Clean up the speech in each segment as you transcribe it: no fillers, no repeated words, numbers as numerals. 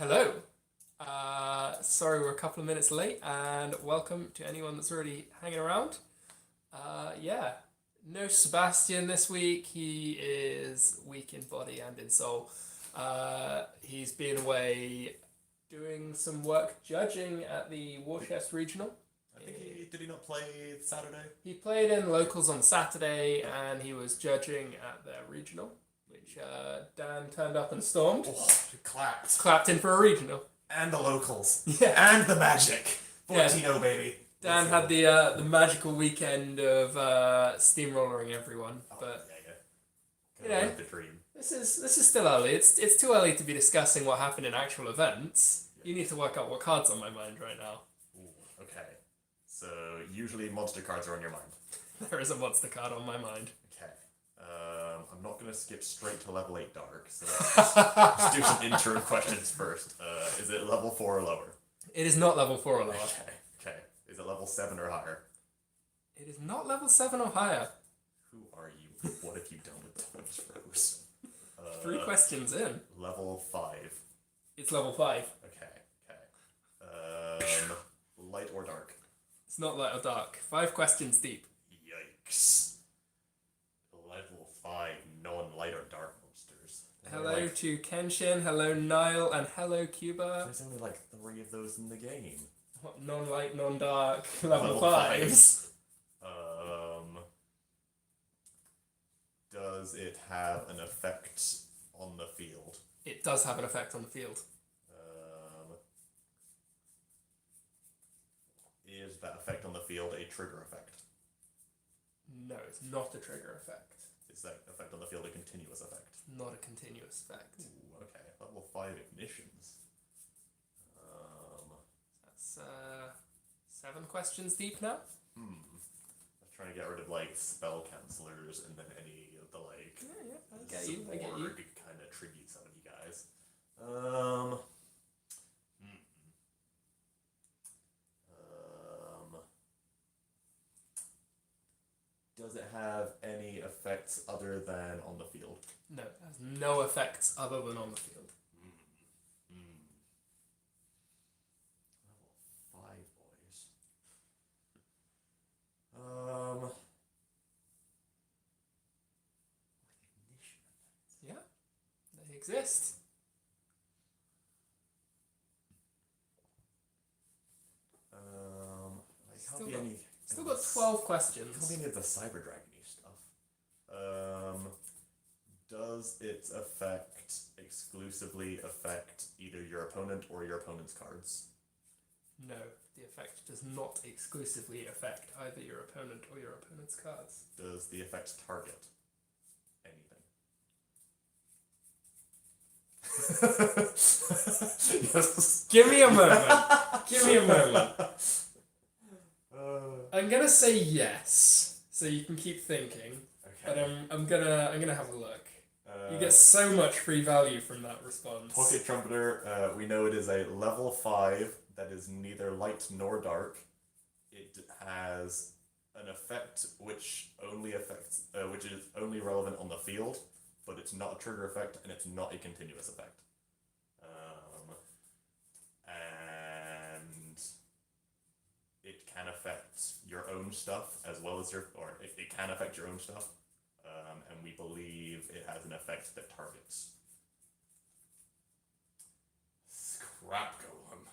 Hello. Sorry we're a couple of minutes late, and welcome to anyone that's already hanging around. Yeah, no Sebastian this week. He is weak in body and in soul. He's been away doing some work judging at the Worcester Regional. I think he did he not play Saturday? He played in locals on Saturday, and he was judging at their regional, which Dan turned up and stormed. Oh, he clapped. Clapped in for a regional. And the locals. Yeah. And the magic. 14-0, baby. Dan had the magical weekend of steamrollering everyone, but yeah. you know, Live the dream. this is still early. It's too early to be discussing what happened in actual events. You need to work out what cards on my mind right now. Ooh, okay. So usually monster cards are on your mind. There is a monster card on my mind. Okay. I'm not gonna skip straight to level 8 dark. So let's do some interim questions first. Is it level 4 or lower? It is not level 4 or lower. Okay. Is it level 7 or higher? It is not level 7 or higher. Who are you? What have you done with the Kuribrohs? 3 questions in. Level 5. It's level 5. Okay. Light or dark? It's not light or dark. 5 questions deep. Yikes. Level 5 non-light or dark monsters. Hello to Kenshin, hello Nile, and hello Cuba. There's only like 3 of those in the game. What, non-light, non-dark, level 5s. Does it have an effect on the field? It does have an effect on the field. Is that effect on the field a trigger effect? No, it's not a trigger effect. Is that effect on the field a continuous effect? Not a continuous effect. Ooh, okay. Level 5 ignitions. That's 7 questions deep now. I was trying to get rid of like spell cancelers and then any of the like I get you. kind of tributes out of you guys. Does it have any effects other than on the field? No, it has no effects other than on the field. Level 5, boys. Ignition effects. Yeah, they exist. Still got 12 questions. Can't be any of the Cyber Dragon-y stuff. Does its effect exclusively affect either your opponent or your opponent's cards? No, the effect does not exclusively affect either your opponent or your opponent's cards. Does the effect target anything? Yes. Give me a moment. I'm gonna say yes, so you can keep thinking. Okay. But I'm gonna have a look. You get so much free value from that response. Pocket Trumpeter, we know it is a level 5 that is neither light nor dark. It has an effect which is only relevant on the field, but it's not a trigger effect and it's not a continuous effect. And it can affect your own stuff as well as it can affect your own stuff. And we believe it has an effect that targets Scrap Golem.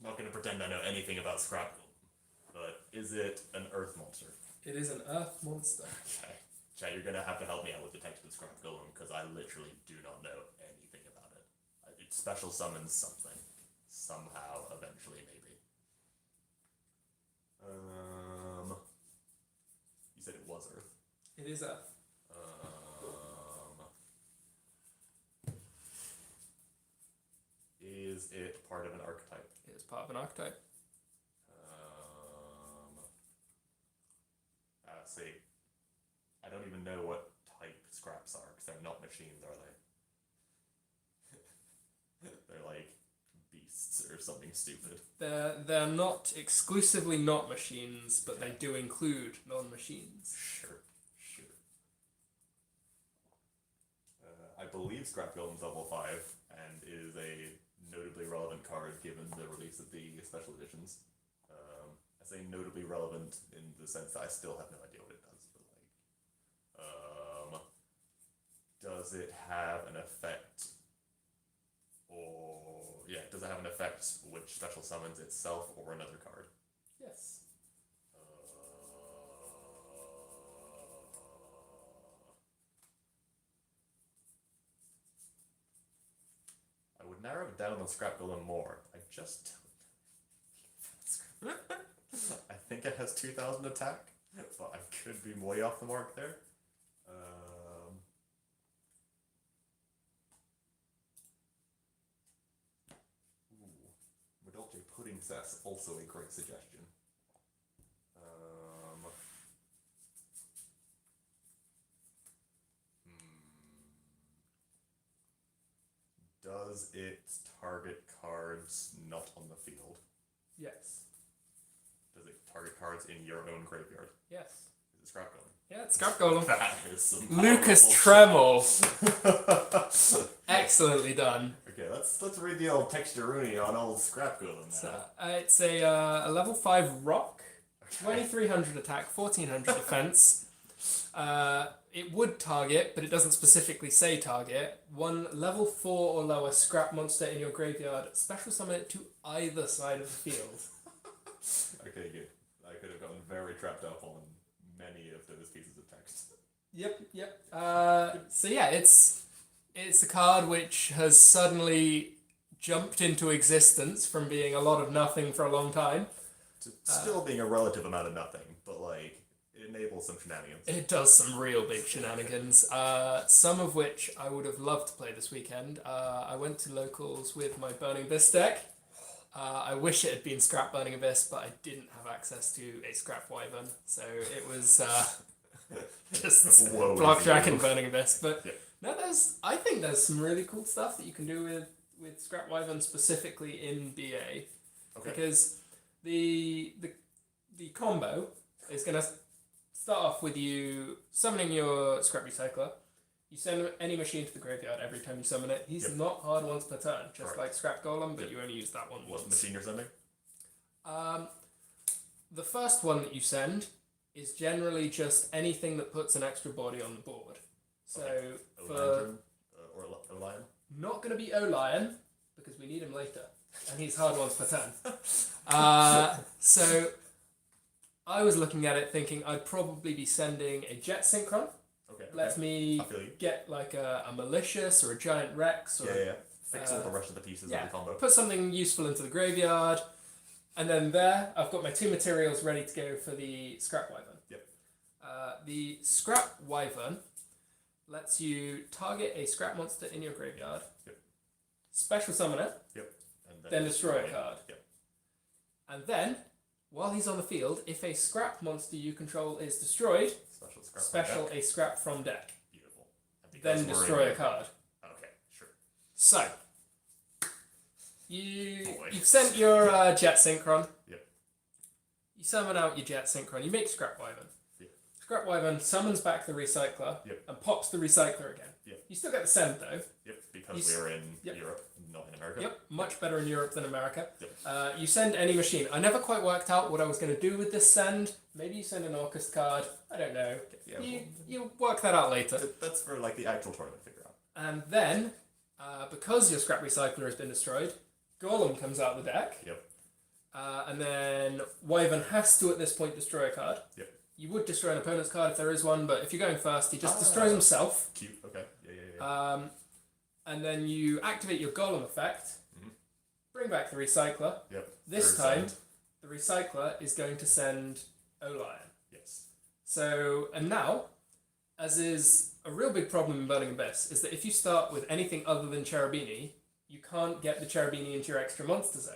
Not going to pretend I know anything about Scrap Golem, but is it an Earth monster? It is an Earth monster. Okay. Chat, you're going to have to help me out with the text of Scrap Golem, because I literally do not know anything about it. It special summons something. Somehow, eventually, maybe. You said it was Earth. It is Earth. Is it part of an archetype? It is part of an archetype. See, I don't even know what type scraps are, because they're not machines, are they? They're like beasts or something stupid. They're not exclusively not machines, but they do include non-machines. Sure. I believe Scrap Golem's level 5, and is a notably relevant card given the release of the special editions. I say notably relevant in the sense that I still have no idea what it does, but like, does it have an effect? Or yeah, does it have an effect which special summons itself or another card? Yes. I would narrow it down on Scrap Golem more. I just don't. I think it has 2,000 attack, but I could be way off the mark there. Medolce Pudding Cess, also a great suggestion. Does it target cards not on the field? Yes. Does it target cards in your own graveyard? Yes. Is it Scrap Golem? Yeah, it's Scrap Golem. That is some Lucas powerful Tremel. Excellently done. Okay, let's read the old texturuni on old Scrap Golem now. So, it's a level 5 rock, 2300 attack, 1400 defense. It would target, but it doesn't specifically say target. One level 4 or lower scrap monster in your graveyard. Special summon it to either side of the field. Okay, good. I could have gotten very trapped up on many of those pieces of text. Yep. So yeah, it's a card which has suddenly jumped into existence from being a lot of nothing for a long time. To still being a relative amount of nothing, but like it enables some shenanigans. It does some real big shenanigans, some of which I would have loved to play this weekend. I went to locals with my Burning Abyss deck. I wish it had been Scrap Burning Abyss, but I didn't have access to a Scrap Wyvern, so it was just Blockjack and Burning Abyss. But yeah. no, I think there's some really cool stuff that you can do with Scrap Wyvern specifically in BA, because the combo is going to start off with you summoning your Scrap Recycler. You send any machine to the graveyard every time you summon it. He's not hard once per turn, just like Scrap Golem, but you only use that one once. What machine you're sending? The first one that you send is generally just anything that puts an extra body on the board. So for or Lion? Not going to be O-Lion, because we need him later, and he's hard once per turn. So I was looking at it thinking I'd probably be sending a Jet Synchron. Lets me get like a Malicious or a Giant Rex. Or, Fix all the rest of the pieces of the combo. Put something useful into the graveyard. And then there, I've got my 2 materials ready to go for the Scrap Wyvern. Yep. The Scrap Wyvern lets you target a scrap monster in your graveyard. Yep. Special summon it. Yep. And then destroy a card. Yep. And then, while he's on the field, if a scrap monster you control is destroyed, special a scrap from deck. Beautiful. Then destroy a card. Okay, sure. So, you've sent your Jet Synchron. Yep. You summon out your Jet Synchron. You make Scrap Wyvern. Yep. Scrap Wyvern summons back the Recycler. Yep. And pops the Recycler again. Yep. You still get the send though. Yep, because we're in Europe, not in America. Yep, much better in Europe than America. Yep. You send any machine. I never quite worked out what I was going to do with this send. Maybe you send an Orcust card. I don't know. Yeah, you work that out later. That's for like the actual tournament to figure out. And then, because your Scrap Recycler has been destroyed, Golem comes out of the deck. Yep. And then Wyvern has to at this point destroy a card. Yep. You would destroy an opponent's card if there is one, but if you're going first, he just destroys himself. Cute. Okay. Yeah. And then you activate your Golem effect. Mm-hmm. Bring back the Recycler. Yep. This time, the Recycler is going to send O-Lion. Yes. So, and now, as is a real big problem in Burning Abyss, is that if you start with anything other than Cherubini, you can't get the Cherubini into your extra monster zone.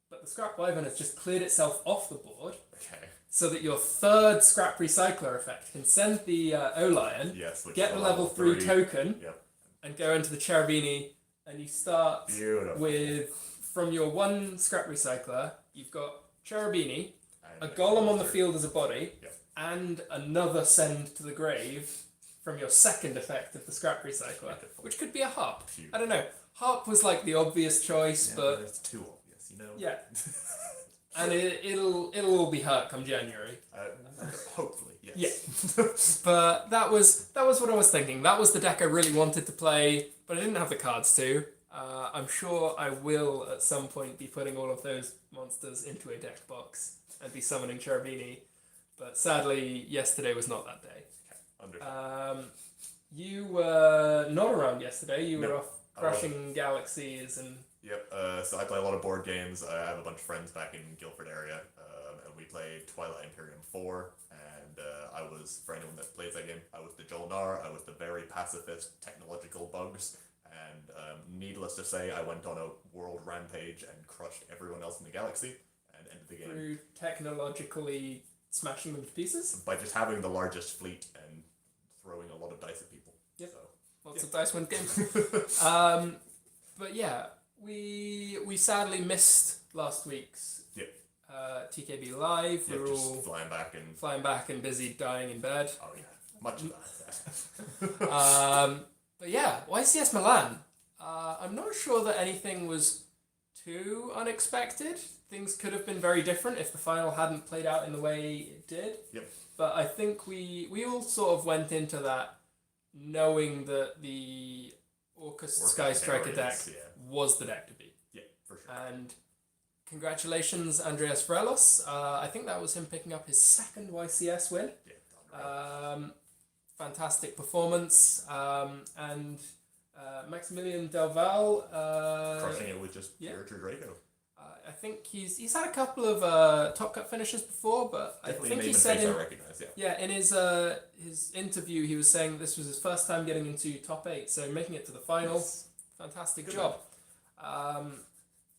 But the Scrap Wyvern has just cleared itself off the board. Okay. So that your third Scrap Recycler effect can send the O-Lion, get the level 3 token, and go into the Cherubini, and you start with, from your 1 Scrap Recycler, you've got Cherubini, a Golem on the field as a body, and another send to the grave from your second effect of the Scrap Recycler, which could be a Harp. I don't know. Harp was like the obvious choice, Yeah, but it's too obvious, you know. yeah, and it'll all be hurt come January. Hopefully, yes. Yeah. But that was what I was thinking. That was the deck I really wanted to play, but I didn't have the cards to. I'm sure I will at some point be putting all of those monsters into a deck box and be summoning Cherubini, but sadly yesterday was not that day. Understood. You were not around yesterday. You were No. off crushing galaxies and Yep. So I play a lot of board games. I have a bunch of friends back in Guildford area, and we played Twilight Imperium 4. And I was, for anyone that plays that game, I was the Jolnar. I was the very pacifist technological bugs. And needless to say, I went on a world rampage and crushed everyone else in the galaxy and ended the game through technologically smashing them to pieces. by just having the largest fleet and throwing a lot of dice at people. Yep. So, Lots of dice win games. But yeah, we sadly missed last week's Yep. TKB live. We Yep, were just all flying back and busy dying in bed. oh yeah, much of that. But yeah, YCS Milan. I'm not sure that anything was too unexpected. Things could have been very different if the final hadn't played out in the way it did. Yep. But I think we all sort of went into that knowing that the Orcus Sky Striker deck was the deck to beat. Yeah, for sure. And congratulations, Andreas Vrelos. I think that was him picking up his second YCS win. Yeah, Fantastic performance. And Maximilian Delval. crushing it with just pure Draco. I think he's had a couple of Top Cut finishes before, but Definitely I think he a said name and face I recognize. Yeah. in his interview he was saying this was his first time getting into top 8, so making it to the final. Yes. Fantastic Good job.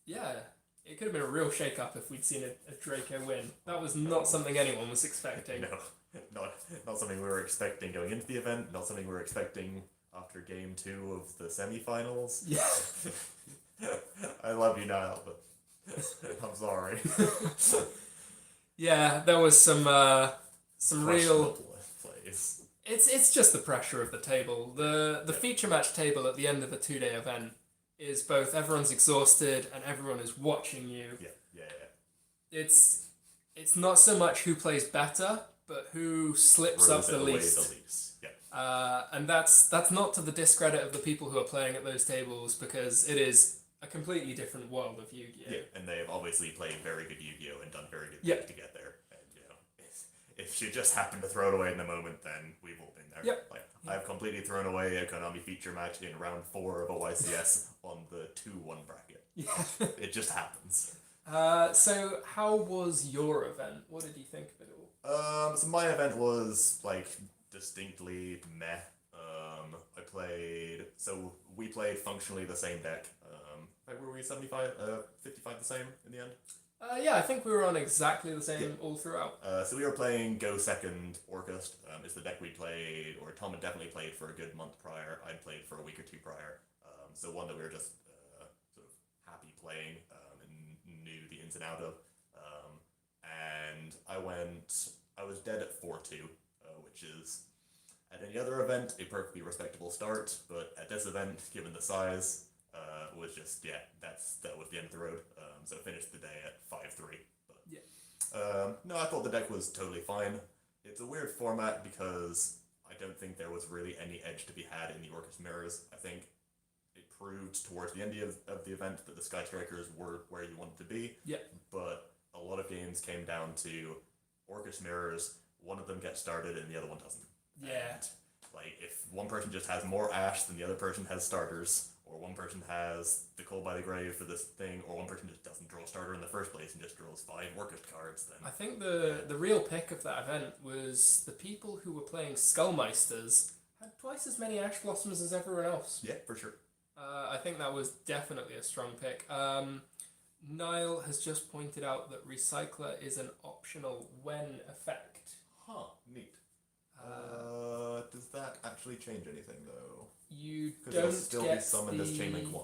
Yeah, it could have been a real shake-up if we'd seen a Draco win. That was not something anyone was expecting. No, not something we were expecting going into the event. Not something we were expecting after game 2 of the semifinals. Yeah. I love you, Niall, but I'm sorry. Yeah, there was some real plays. It's just the pressure of the table. The feature match table at the end of a 2-day event is both everyone's exhausted and everyone is watching you. Yeah. It's not so much who plays better, but who slips up the least. Yeah. And that's not to the discredit of the people who are playing at those tables, because it is a completely different world of Yu-Gi-Oh! Yeah, and they've obviously played very good Yu-Gi-Oh! And done very good Yep. things to get there. And if you just happen to throw it away in the moment, then we've all been there. Yep. I've completely thrown away a Konami feature match in round 4 of a YCS on the 2-1 bracket. Yeah. It just happens. So how was your event? What did you think of it all? So my event was distinctly meh. We played functionally the same deck. Were we 55 the same in the end? Yeah, I think we were on exactly the same all throughout. So we were playing Go Second Orcust. Is the deck we played, or Tom had definitely played for a good month prior. I'd played for a week or 2 prior. So one that we were just sort of happy playing and knew the ins and out of. And I was dead at 4-2, which is at any other event a perfectly respectable start, but at this event, given the size, was just that was the end of the road. So finished the day at 5-3. But no, I thought the deck was totally fine. It's a weird format because I don't think there was really any edge to be had in the Orcus Mirrors. I think it proved towards the end of the event that the Sky Strikers were where you wanted to be. Yeah. But a lot of games came down to Orcus Mirrors, one of them gets started and the other one doesn't. Yeah. And, if one person just has more Ash than the other person has starters, or one person has the Cold by the Grave for this thing, or one person just doesn't draw a starter in the first place and just draws 5 Orcus cards, then... I think the real pick of that event was the people who were playing Skullmeisters had twice as many Ash Blossoms as everyone else. Yeah, for sure. I think that was definitely a strong pick. Niall has just pointed out that Recycler is an optional when effect. Huh, neat. Does that actually change anything, though? You Because don't it'll still get be summoned as Chainlink 1.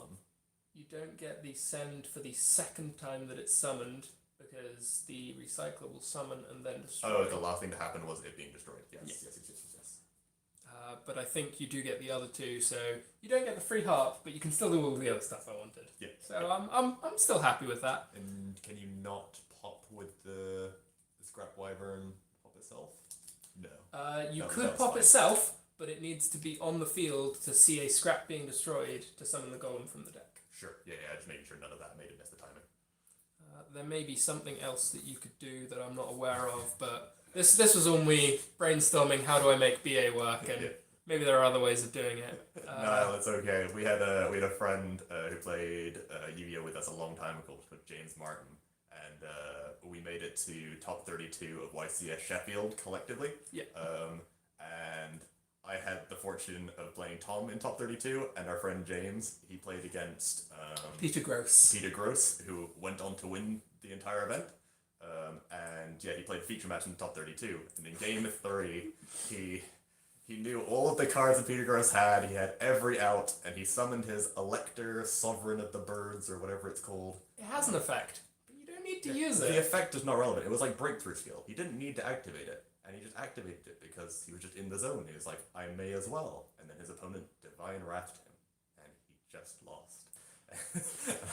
You don't get the send for the second time that it's summoned, because the Recycler will summon and then destroy. Oh, the last thing to happen was it being destroyed. Yes. but I think you do get the other two, so you don't get the free heart, but you can still do all the other stuff I wanted. Yeah. So I'm still happy with that. And can you not pop with the scrap wyvern pop itself? No. You That could was pop fine. itself, but it needs to be on the field to see a scrap being destroyed to summon the golem from the deck. Sure. Yeah, just making sure none of that made it miss the timing. There may be something else that you could do that I'm not aware of, but this was all me brainstorming how do I make BA work, and Yeah. maybe there are other ways of doing it. No, that's okay. We had a friend who played Yu-Gi-Oh with us a long time ago, called James Martin, and we made it to top 32 of YCS Sheffield collectively. Yeah. And I had the fortune of playing Tom in top 32, and our friend James, he played against Peter Gross. Peter Gross, who went on to win the entire event. And yeah, he played a feature match in the top 32. And in game 3, he knew all of the cards that Peter Gross had. He had every out, and he summoned his Elector, Sovereign of the Birds, or whatever it's called. It has an effect, but you don't need to use The it. effect is not relevant. It was like breakthrough skill. He didn't need to activate it, and he just activated it because he was just in the zone. He was like, I may as well. And then his opponent Divine Wrathed him, and he just lost.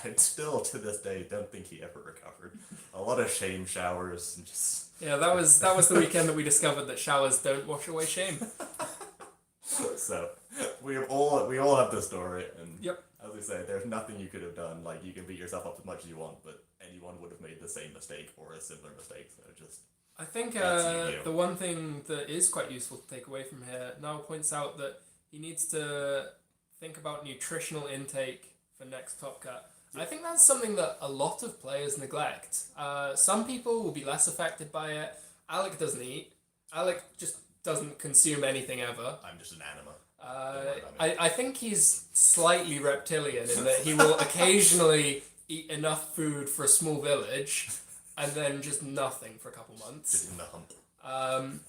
I still, to this day, don't think he ever recovered. A lot of shame showers and just... Yeah, that was the weekend that we discovered that showers don't wash away shame. So, we all have the story, and Yep. as we say, there's nothing you could have done. Like, you can beat yourself up as much as you want, but anyone would have made the same mistake or a similar mistake, so just... I think That's Yu-Gi-Oh. the one thing that is quite useful to take away from here, Niall points out that he needs to think about nutritional intake for next Top Cut. Yeah. I think that's something that a lot of players neglect. Some people will be less affected by it. Alec doesn't eat. Alec just doesn't consume anything ever. I'm just an anima. I think he's slightly reptilian in that he will occasionally eat enough food for a small village and then just nothing for a couple months. Just in the hump.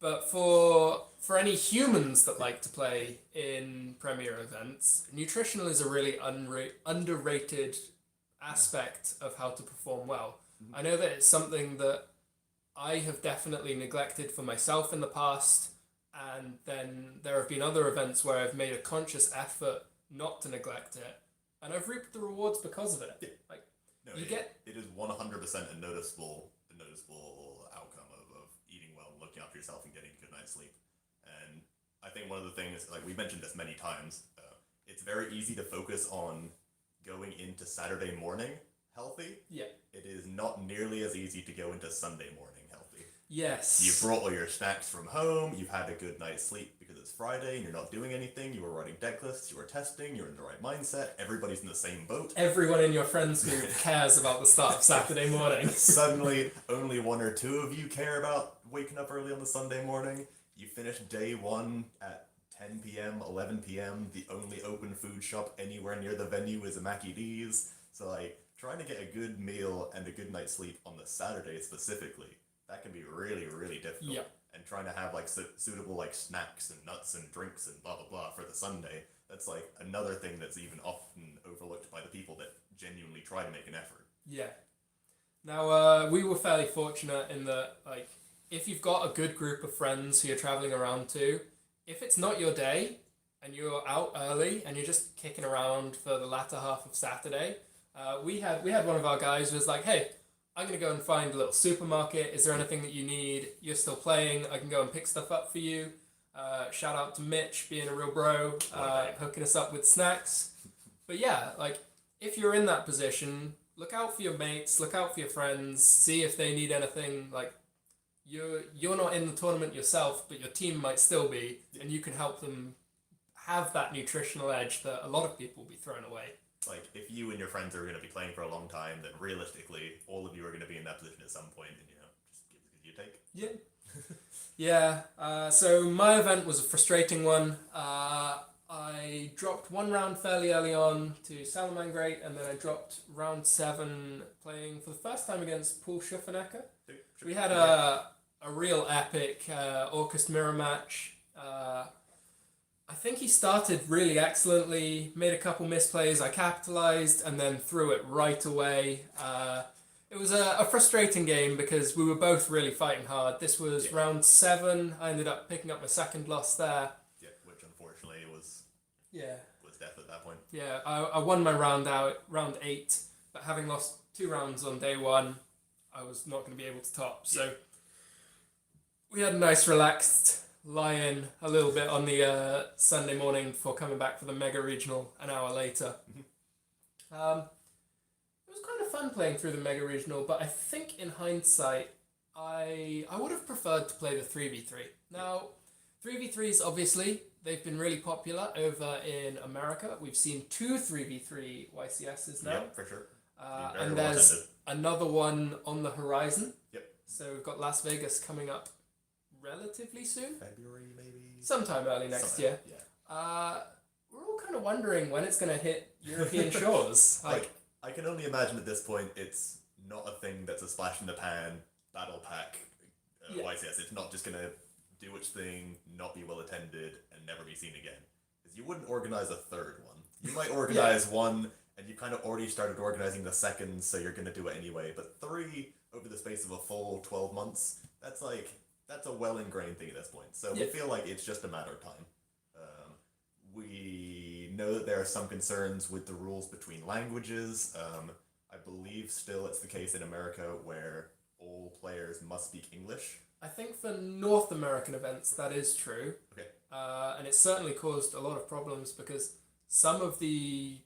But for any humans that like to play in Premier events, nutritional is a really underrated aspect of how to perform well. Mhm. I know that it's something that I have definitely neglected for myself in the past, and then there have been other events where I've made a conscious effort not to neglect it, and I've reaped the rewards because of it. Yeah. Like No, you it, get it is 100% a noticeable outcome of eating well, looking after yourself, and getting a good night's sleep. And I think one of the things, like we mentioned this many times, it's very easy to focus on going into Saturday morning healthy. Yeah. It is not nearly as easy to go into Sunday morning healthy. yes. You've brought all your snacks from home, you've had a good night's sleep because it's Friday and you're not doing anything, you were writing deck lists, you were testing, you're in the right mindset, everybody's in the same boat. Everyone in your friends group cares about the start of Saturday morning. Suddenly, only one or two of you care about waking up early on the Sunday morning. You finish day one at 10 p.m., 11 p.m. The only open food shop anywhere near the venue is a Mackie D's. So, like, trying to get a good meal and a good night's sleep on the Saturday specifically, that can be really, really difficult. Yeah. And trying to have, like, suitable, like, snacks and nuts and drinks and blah, blah, blah for the Sunday, that's, like, another thing that's even often overlooked by the people that genuinely try to make an effort. Yeah. Now, we were fairly fortunate in that, like, if you've got a good group of friends who you're traveling around to, if it's not your day and you're out early and you're just kicking around for the latter half of Saturday, we had one of our guys who was like, hey, I'm going to go and find a little supermarket. Is there anything that you need? You're still playing. I can go and pick stuff up for you. Shout out to Mitch, being a real bro, hooking us up with snacks. But yeah, like, if you're in that position, look out for your mates, look out for your friends, see if they need anything. Like, you're not in the tournament yourself, but your team might still be, and you can help them have that nutritional edge that a lot of people will be thrown away. Like, if you and your friends are going to be playing for a long time, then realistically, all of you are going to be in that position at some point, and, just give as you take. Yeah. Yeah. So my event was a frustrating one. I dropped one round fairly early on to Salamangreat, and then I dropped round 7 playing for the first time against Paul Schuffenecker. We had a real epic Orcust mirror match. I think he started really excellently, made a couple misplays, I capitalized, and then threw it right away. It was a frustrating game because we were both really fighting hard. This was Yeah. round 7. I ended up picking up my second loss there. Yeah, which unfortunately Yeah. was death at that point. Yeah, I won my round out, round 8, but having lost 2 rounds on day 1, I was not going to be able to top. So we had a nice relaxed lie-in a little bit on the Sunday morning before coming back for the Mega Regional an hour later. It was kind of fun playing through the Mega Regional, but I think in hindsight, I would have preferred to play the 3v3. Now, 3v3s, obviously, they've been really popular over in America. We've seen 2 3v3 YCSs now. Yeah, for sure. Very And well there's attended. another one on the horizon. Yep. So we've got Las Vegas coming up relatively soon. February, maybe? Sometime early next Something, year. Yeah. We're all kind of wondering when it's going to hit European shores. Like, I can only imagine at this point it's not a thing that's a splash in the pan battle pack Yeah. YCS. It's not just gonna do its thing, not be well attended, and never be seen again. Because you wouldn't organize a third one. You might organize one, and you kind of already started organizing the second, so you're gonna do it anyway. But 3 over the space of a full 12 months, that's a well ingrained thing at this point. So we Yeah. feel like it's just a matter of time. We know that there are some concerns with the rules between languages. I believe still it's the case in America where all players must speak English. I think for North American events that is true. Okay. And it certainly caused a lot of problems because some of the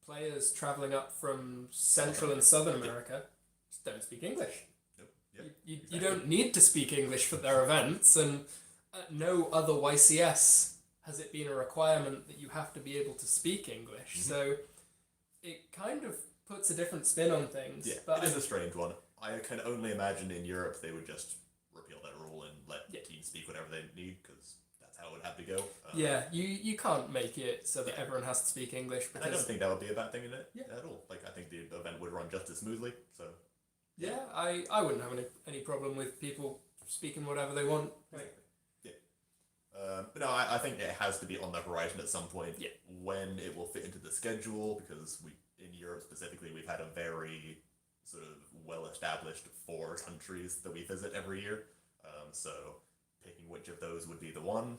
players traveling up from Central and Southern America just don't speak English. Nope. Yep. You Exactly. don't need to speak English for their events, and at no other YCS has it been a requirement that you have to be able to speak English. So it kind of puts a different spin on things. Yeah, but it is a strange one. I can only imagine in Europe they would just repeal that rule and let teams speak whatever they need because that's how it would have to go. Yeah, you can't make it so that everyone has to speak English And I don't because think that would be a bad thing in it Yeah. at all. Like, I think the event would run just as smoothly. So I wouldn't have any problem with people speaking whatever they want. Like, But no, I think it has to be on the horizon at some point. Yeah. When it will fit into the schedule, because in Europe specifically, we've had a very sort of well-established 4 countries that we visit every year. So picking which of those would be the one,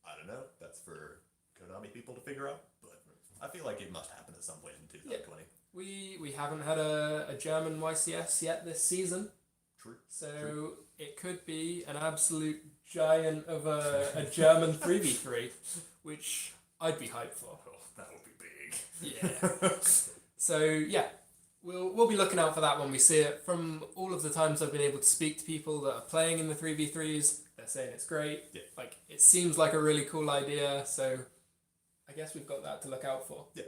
I don't know. That's for Konami people to figure out. But I feel like it must happen at some point in 2020. we haven't had a German YCS yet this season, True. so it could be an absolute giant of a German 3v3, which I'd be hyped for. Oh, that would be big. Yeah. So yeah, we'll be looking out for that when we see it. From all of the times I've been able to speak to people that are playing in the 3v3s, they're saying it's great. Yeah. Like, it seems like a really cool idea, so I guess we've got that to look out for. Yeah.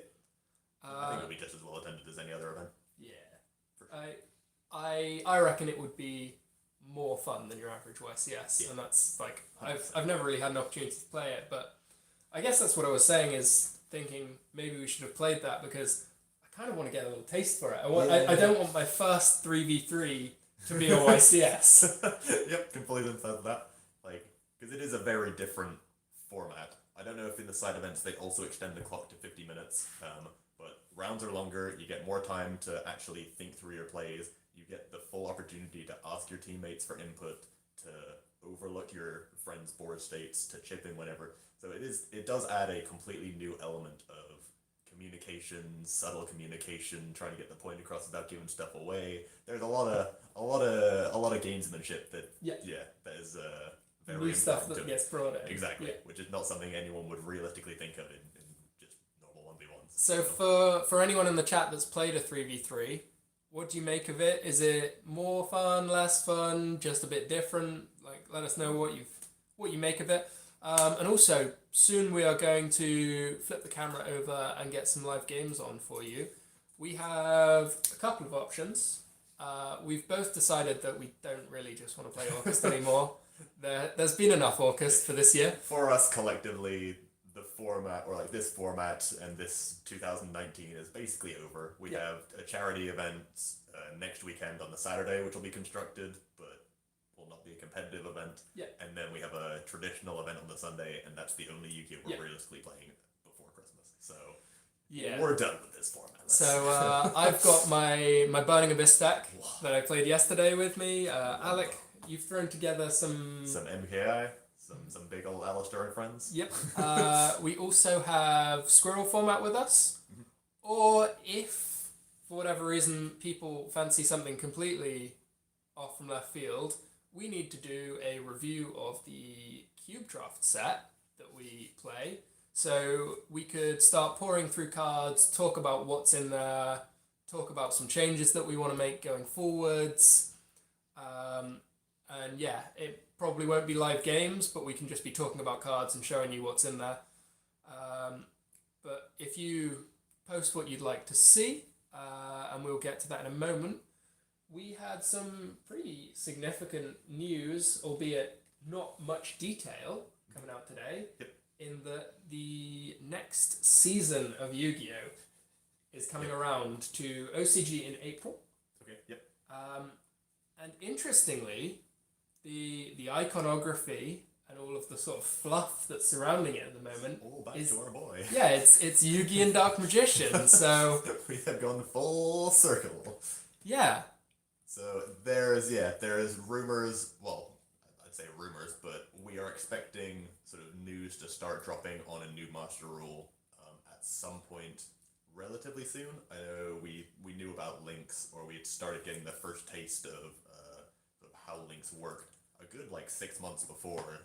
I think it'll be just as well attended as any other event. Yeah. I reckon it would be more fun than your average YCS, and that's like I've never really had an opportunity to play it, but I guess that's what I was saying, is thinking maybe we should have played that because I kind of want to get a little taste for it. I don't want my first 3v3 to be a YCS. Yep, completely understand that. Like, because it is a very different format. I don't know if in the side events they also extend the clock to 50 minutes, but rounds are longer, you get more time to actually think through your plays, you get the full opportunity to ask your teammates for input, to overlook your friends' board states, to chip in whenever. So it does add a completely new element of communication, subtle communication, trying to get the point across without giving stuff away. There's a lot of gamesmanship that that is very New stuff important that to it. gets brought in. Exactly, Yeah. which is not something anyone would realistically think of in just normal 1v1s. So for anyone in the chat that's played a 3v3, what do you make of it? Is it more fun, less fun, just a bit different? Like, let us know what you make of it. And also, soon we are going to flip the camera over and get some live games on for you. We have a couple of options. We've both decided that we don't really just want to play Orcust anymore. There's been enough Orcust for this year. For us collectively, the format, or like this format and this 2019 is basically over. We have a charity event next weekend on the Saturday, which will be constructed, but will not be a competitive event. Yeah. And then we have a traditional event on the Sunday, and that's the only Yu-Gi-Oh! We're realistically playing before Christmas. So we're done with this format. So I've got my Burning Abyss deck that I played yesterday with me. Alec, you've thrown together some MKI, some big old Alistair and friends. Yep. We also have Squirrel format with us. Or if, for whatever reason, people fancy something completely off from left field, we need to do a review of the Cube Draft set that we play. So we could start pouring through cards, talk about what's in there, talk about some changes that we want to make going forwards. And yeah, it probably won't be live games, but we can just be talking about cards and showing you what's in there. But if you post what you'd like to see, and we'll get to that in a moment, we had some pretty significant news, albeit not much detail, coming out today. Yep. In that the next season of Yu-Gi-Oh! Is coming around to OCG in April. Okay, yep. And interestingly, the iconography and all of the sort of fluff that's surrounding it at the moment All back is, to our boy. yeah, it's Yu-Gi and Dark Magician, so we have gone full circle. yeah. So there's rumors, well, I'd say rumors, but we are expecting sort of news to start dropping on a new Master Rule at some point relatively soon. I know we knew about links, or we had started getting the first taste of how links work a good 6 months before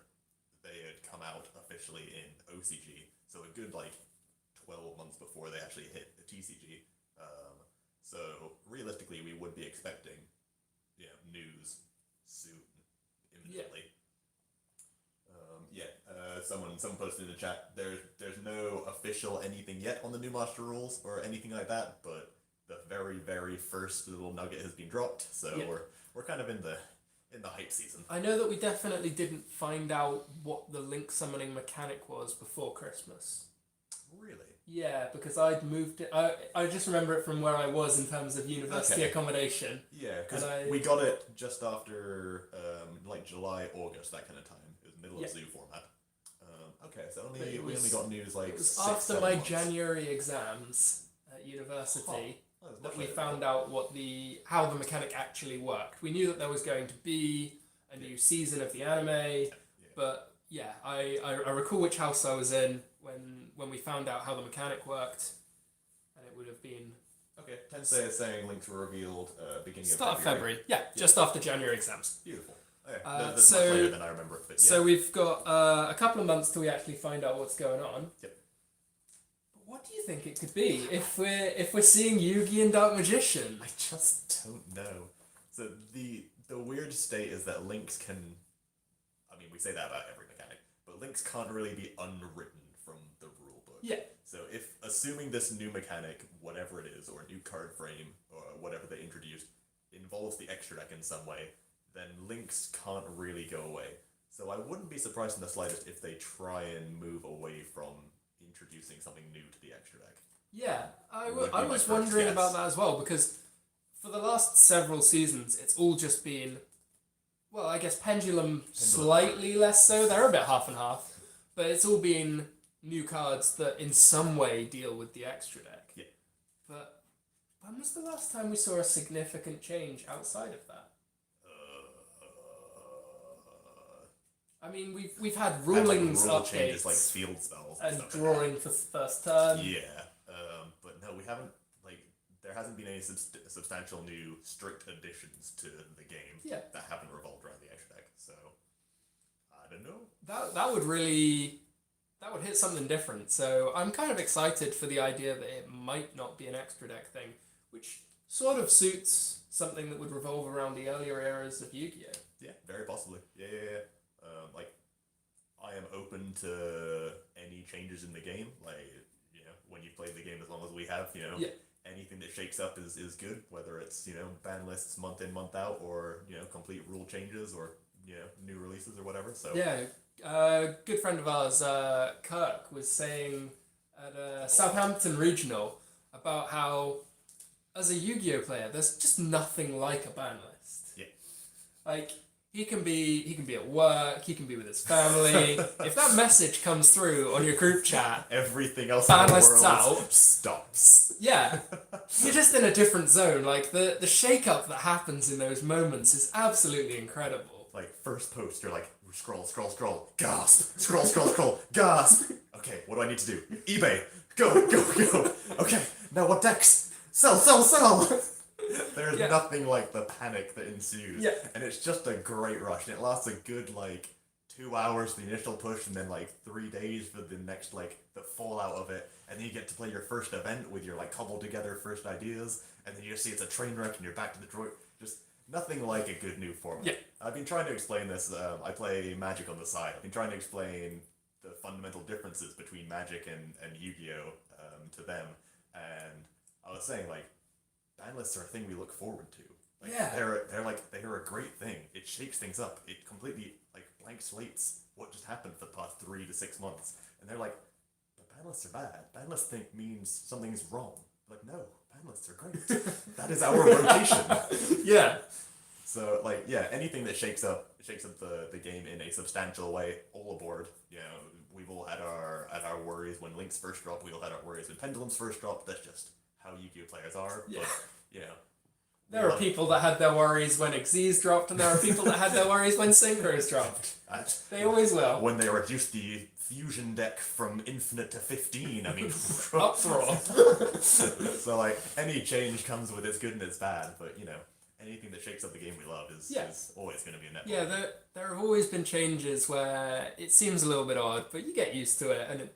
they had come out officially in OCG. So a good 12 months before they actually hit the TCG. So realistically, we would be expecting news soon, imminently. Someone posted in the chat. There's no official anything yet on the new Master Rules or anything like that, but the very first little nugget has been dropped. So we're kind of in the hype season. I know that we definitely didn't find out what the link summoning mechanic was before Christmas. Really? Yeah, because I'd moved it. I just remember it from where I was in terms of university accommodation. Yeah, because we got it just after July, August, that kind of time. It was middle of zoo format. Okay, so we only got news It was 6, after 7 my months. January exams at university that we later. found out how the mechanic actually worked. We knew that there was going to be a new season of the anime, but yeah, I recall which house I was in when we found out how the mechanic worked, and it would have been Okay, Tensei is saying links were revealed beginning start of February. Yeah, just after January exams. Beautiful. Okay, that's so- much later than I remember it, but yeah. So we've got a couple of months till we actually find out what's going on. Yep. But what do you think it could be if we're seeing Yu-Gi and Dark Magician? I just don't know. So the weird state is that links can, I mean, we say that about every mechanic, but links can't really be unwritten from the rule book. Yeah. So if, assuming this new mechanic, whatever it is, or new card frame, or whatever they introduced, involves the extra deck in some way, then links can't really go away. So I wouldn't be surprised in the slightest if they try and move away from introducing something new to the extra deck. Yeah, I Would be was my first wondering guess. about that as well, because for the last several seasons, it's all just been, well, I guess Pendulum slightly less so. They're a bit half and half, but it's all been new cards that in some way deal with the extra deck. Yeah. But when was the last time we saw a significant change outside of that? I mean, we've had rulings rule updates changes like field spells and stuff drawing for first turn. Yeah, but no, we haven't, there hasn't been any substantial new strict additions to the game that haven't revolved around the extra deck, so I don't know. That would hit something different, so I'm kind of excited for the idea that it might not be an extra deck thing, which sort of suits something that would revolve around the earlier eras of Yu-Gi-Oh! Yeah, very possibly. Yeah. I am open to any changes in the game. When you've played the game as long as we have, anything that shakes up is good. Whether it's ban lists month in, month out, or complete rule changes, or new releases or whatever. So Yeah, a good friend of ours, Kirk, was saying at a Southampton regional about how, as a Yu-Gi-Oh player, there's just nothing like a ban list. Yeah. He can be at work, he can be with his family. If that message comes through on your group chat, everything else ban in the lists world out. stops. Yeah, you're just in a different zone. Like the shake-up that happens in those moments is absolutely incredible. Like first post, you're like scroll, scroll, scroll, gasp, scroll, scroll, scroll, gasp. Okay, what do I need to do? eBay, go, go, go. Okay, now what decks? Sell, sell, sell. There's Yeah. nothing like the panic that ensues. Yeah. And it's just a great rush. And it lasts a good, like, 2 hours for the initial push and then, like, 3 days for the next, like, the fallout of it. And then you get to play your first event with your, like, cobbled together first ideas. And then you see it's a train wreck and you're back to the drawer. Just nothing like a good new format. Yeah. I've been trying to explain this. I play Magic on the side. I've been trying to explain the fundamental differences between Magic and Yu-Gi-Oh! To them. And I was saying, like, ban lists are a thing we look forward to. Like, Yeah. they're a great thing. It shakes things up. It completely like blank slates what just happened for the past 3 to 6 months. And they're like, but ban lists are bad. Ban lists think means something's wrong. Like, no, ban lists are great. That is our rotation. Yeah. So like, yeah, anything that shakes up the game in a substantial way, all aboard. You know, we've all had our worries when Links first dropped. We all had our worries when Pendulums first dropped. That's just how Yu-Gi-Oh players are. Yeah. But you know, There are people that had their worries when Xyz dropped, and there are people that had their worries when Synchros dropped. They always will. When they reduced the fusion deck from infinite to 15, I mean, Uproar. so like any change comes with its good and its bad, but you know, anything that shakes up the game we love is always going to be a net. Yeah, there have always been changes where it seems a little bit odd, but you get used to it, and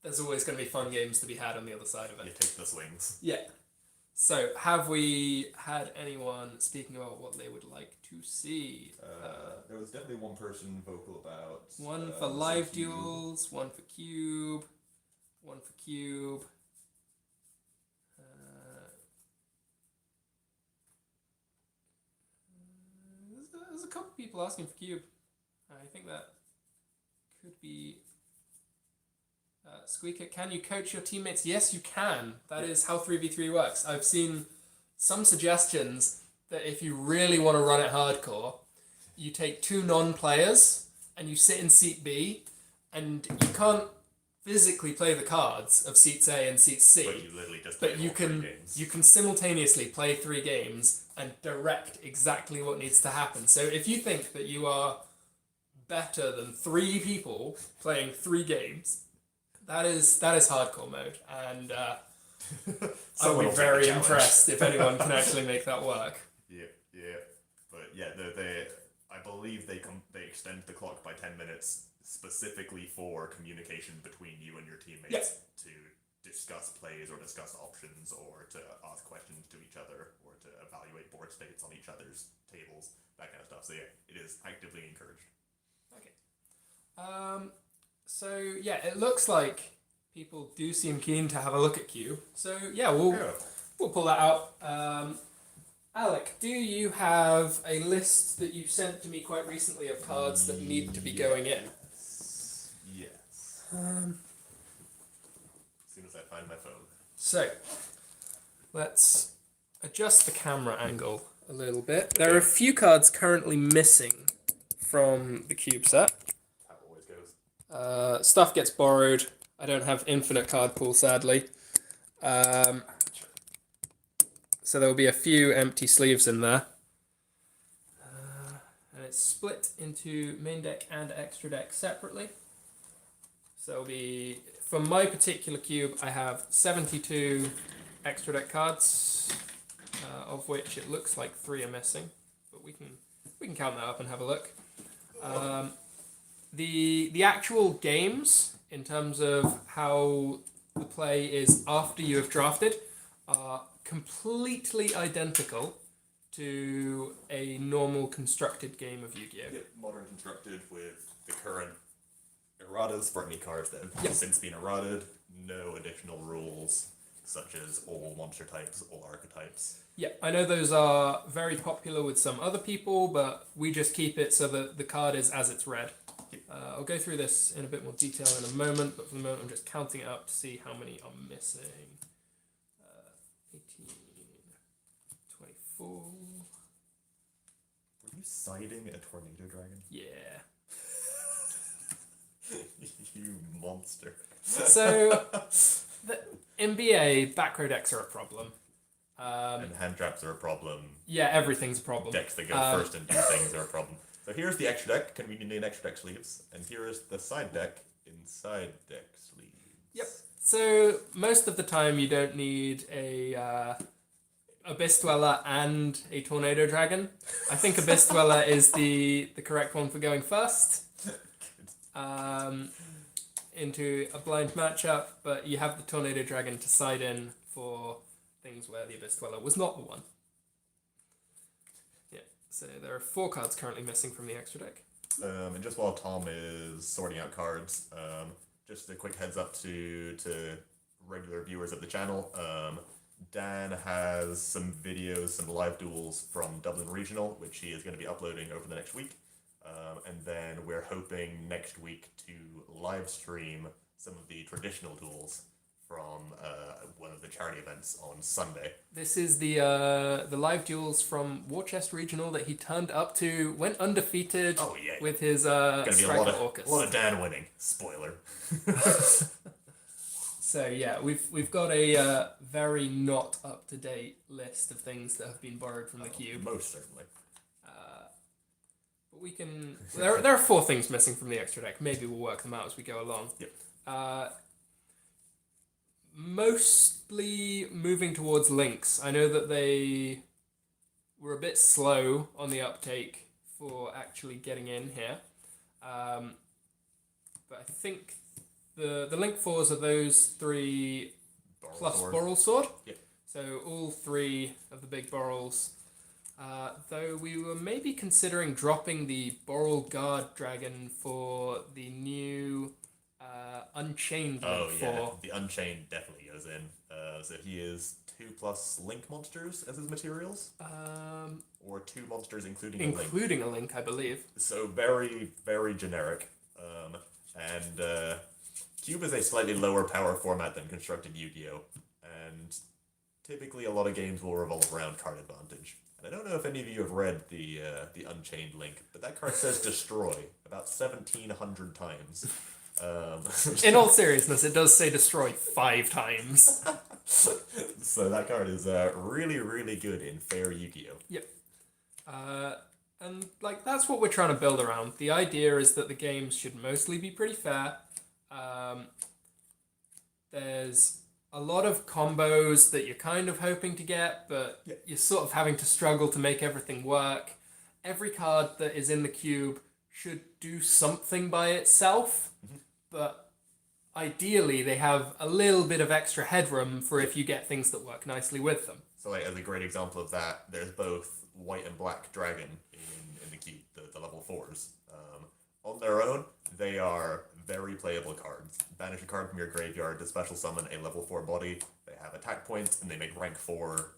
there's always going to be fun games to be had on the other side of it. You take the swings. Yeah. So, have we had anyone speaking about what they would like to see? There was definitely one person vocal about One for live duels, one for Cube, one for Cube. There's a couple people asking for Cube. I think that could be Squeaker. Can you coach your teammates? Yes, you can. That is how 3v3 works. I've seen some suggestions that if you really want to run it hardcore, you take 2 non-players and you sit in seat B, and you can't physically play the cards of seats A and seats C. But you literally just but play you all 3 can games. you can simultaneously play 3 games and direct exactly what needs to happen. So if you think that you are better than 3 people playing 3 games, that is hardcore mode, and I would be very impressed if anyone can actually make that work. Yeah, but yeah, I believe they extend the clock by 10 minutes specifically for communication between you and your teammates to discuss plays or discuss options or to ask questions to each other or to evaluate board states on each other's tables, that kind of stuff. So yeah, it is actively encouraged. Okay. So yeah, it looks like people do seem keen to have a look at Q. So yeah, we'll pull that out. Alec, do you have a list that you sent to me quite recently of cards that need to be going in? Yes. As soon as I find my phone. So let's adjust the camera angle a little bit. There are a few cards currently missing from the cube set. How it always goes. Stuff gets borrowed. I don't have infinite card pool, sadly. So there will be a few empty sleeves in there. And it's split into main deck and extra deck separately. So it'll be, for my particular cube, I have 72 extra deck cards, of which it looks like 3 are missing. But we can count that up and have a look. The actual games, in terms of how the play is after you have drafted, are completely identical to a normal constructed game of Yu-Gi-Oh! Yeah, modern constructed with the current erratas for any cards that have since been errated, no additional rules such as all monster types, all archetypes. Yeah, I know those are very popular with some other people, but we just keep it so that the card is as it's read. I'll go through this in a bit more detail in a moment, but for the moment I'm just counting it up to see how many are missing. 18, 24. Were you siding a tornado dragon? Yeah. You monster. So the NBA back row decks are a problem. And hand traps are a problem. Yeah, everything's a problem. Decks that go first and do things are a problem. So here's the extra deck, conveniently in extra deck sleeves, and here is the side deck inside deck sleeves. Yep. So most of the time you don't need a Abyss Dweller and a Tornado Dragon. I think Abyss Dweller is the correct one for going first. Into a blind matchup, but you have the Tornado Dragon to side in for things where the Abyss Dweller was not the one. Yeah, so there are 4 cards currently missing from the extra deck. And just while Tom is sorting out cards, just a quick heads up to regular viewers of the channel. Dan has some videos, some live duels from Dublin Regional, which he is going to be uploading over the next week. And then we're hoping next week to live stream some of the traditional duels from one of the charity events on Sunday. This is the live duels from Worcester Regional that he turned up to, went undefeated with his Gonna be a lot Orcus. of Dan winning. Spoiler. So yeah, we've got a very not up to date list of things that have been borrowed from the cube. Most certainly. But we can. There are 4 things missing from the extra deck. Maybe we'll work them out as we go along. Yep. Mostly moving towards links. I know that they were a bit slow on the uptake for actually getting in here. But I think the link 4s are those 3 plus Boral Sword. Yep. So all 3 of the big Borals. Though we were maybe considering dropping the Boral Guard Dragon for the new Unchained link 4. The Unchained definitely goes in. So he is 2+ link monsters as his materials? Or 2 monsters including a link? Including a link, I believe. So very, very generic. Cube is a slightly lower power format than constructed Yu-Gi-Oh! And typically a lot of games will revolve around card advantage. And I don't know if any of you have read the Unchained link, but that card says destroy about 1,700 times. In all seriousness, it does say destroy 5 times. So that card is really, really good in fair Yu-Gi-Oh! Yep. And like that's what we're trying to build around. The idea is that the games should mostly be pretty fair. There's a lot of combos that you're kind of hoping to get, but you're sort of having to struggle to make everything work. Every card that is in the cube should do something by itself, but ideally they have a little bit of extra headroom for if you get things that work nicely with them. So like, as a great example of that, there's both white and black dragon in the cube, the level 4s. On their own, they are very playable cards. Banish a card from your graveyard to special summon a level 4 body. They have attack points, and they make rank 4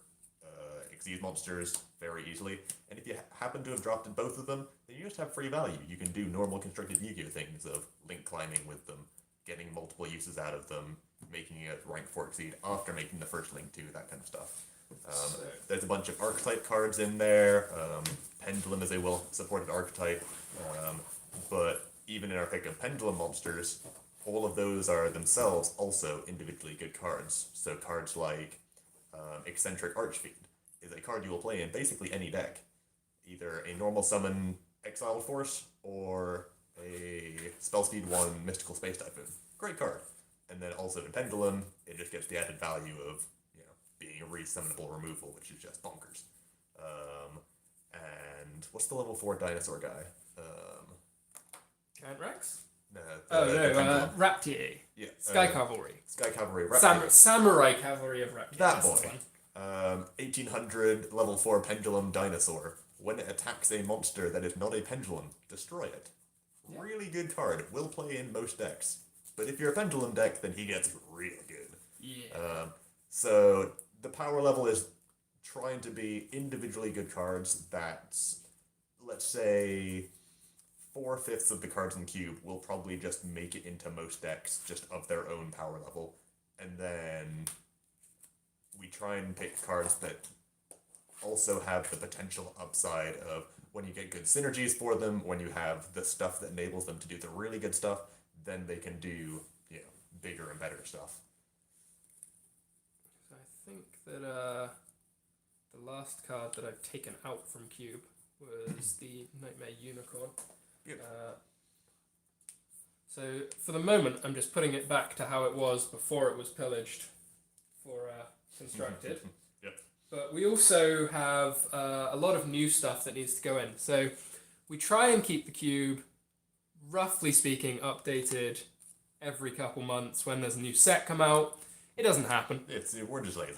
Xyz monsters very easily. And if you happen to have dropped in both of them, then you just have free value. You can do normal constructed Yu-Gi-Oh! Things of link climbing with them, getting multiple uses out of them, making it rank 4 Xyz after making the first link 2, that kind of stuff. There's a bunch of archetype cards in there. Pendulum is a well-supported archetype. But even in our pick of Pendulum monsters, all of those are themselves also individually good cards. So cards like Eccentric Archfiend is a card you will play in basically any deck. Either a normal summon Exile Force or a Spell Speed 1 Mystical Space Typhoon. Great card. And then also in Pendulum, it just gets the added value of being a resummonable removal, which is just bonkers. And what's the level 4 dinosaur guy? Giant Rex? No, Raptier. Yeah. Sky Cavalry. Sky Cavalry. Raptier. Samurai Cavalry of Raptier. That boy. 1800 level 4 Pendulum Dinosaur. When it attacks a monster that is not a pendulum, destroy it. Yeah. Really good card. Will play in most decks. But if you're a Pendulum deck, then he gets real good. Yeah. So the power level is trying to be individually good cards that, let's say, 4/5 of the cards in the cube will probably just make it into most decks just of their own power level. And then we try and pick cards that also have the potential upside of when you get good synergies for them, when you have the stuff that enables them to do the really good stuff, then they can do bigger and better stuff. think that the last card that I've taken out from Cube was the Nightmare Unicorn. Yep. So for the moment, I'm just putting it back to how it was before it was pillaged for constructed. Yep. But we also have a lot of new stuff that needs to go in. So we try and keep the cube, roughly speaking, updated every couple months when there's a new set come out. It doesn't happen. We're just lazy.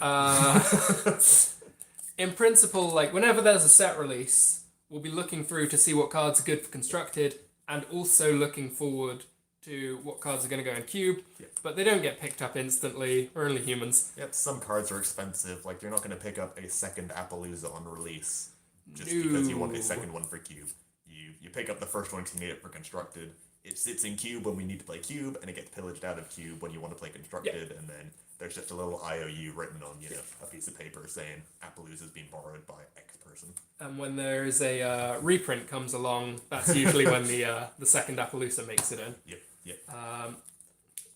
In principle, like whenever there's a set release, we'll be looking through to see what cards are good for constructed, and also looking forward to what cards are going to go in cube. Yeah. But they don't get picked up instantly. We're only humans. Yep, some cards are expensive. Like, you're not going to pick up a second Appaloosa on release just No. because you want a second one for cube. You pick up the first one because you need it for constructed. It sits in cube when we need to play cube, and it gets pillaged out of cube when you want to play constructed, and then there's just a little IOU written on a piece of paper saying Appaloosa's been borrowed by X person. And when there is a reprint comes along, that's usually when the second Appaloosa makes it in. Yep.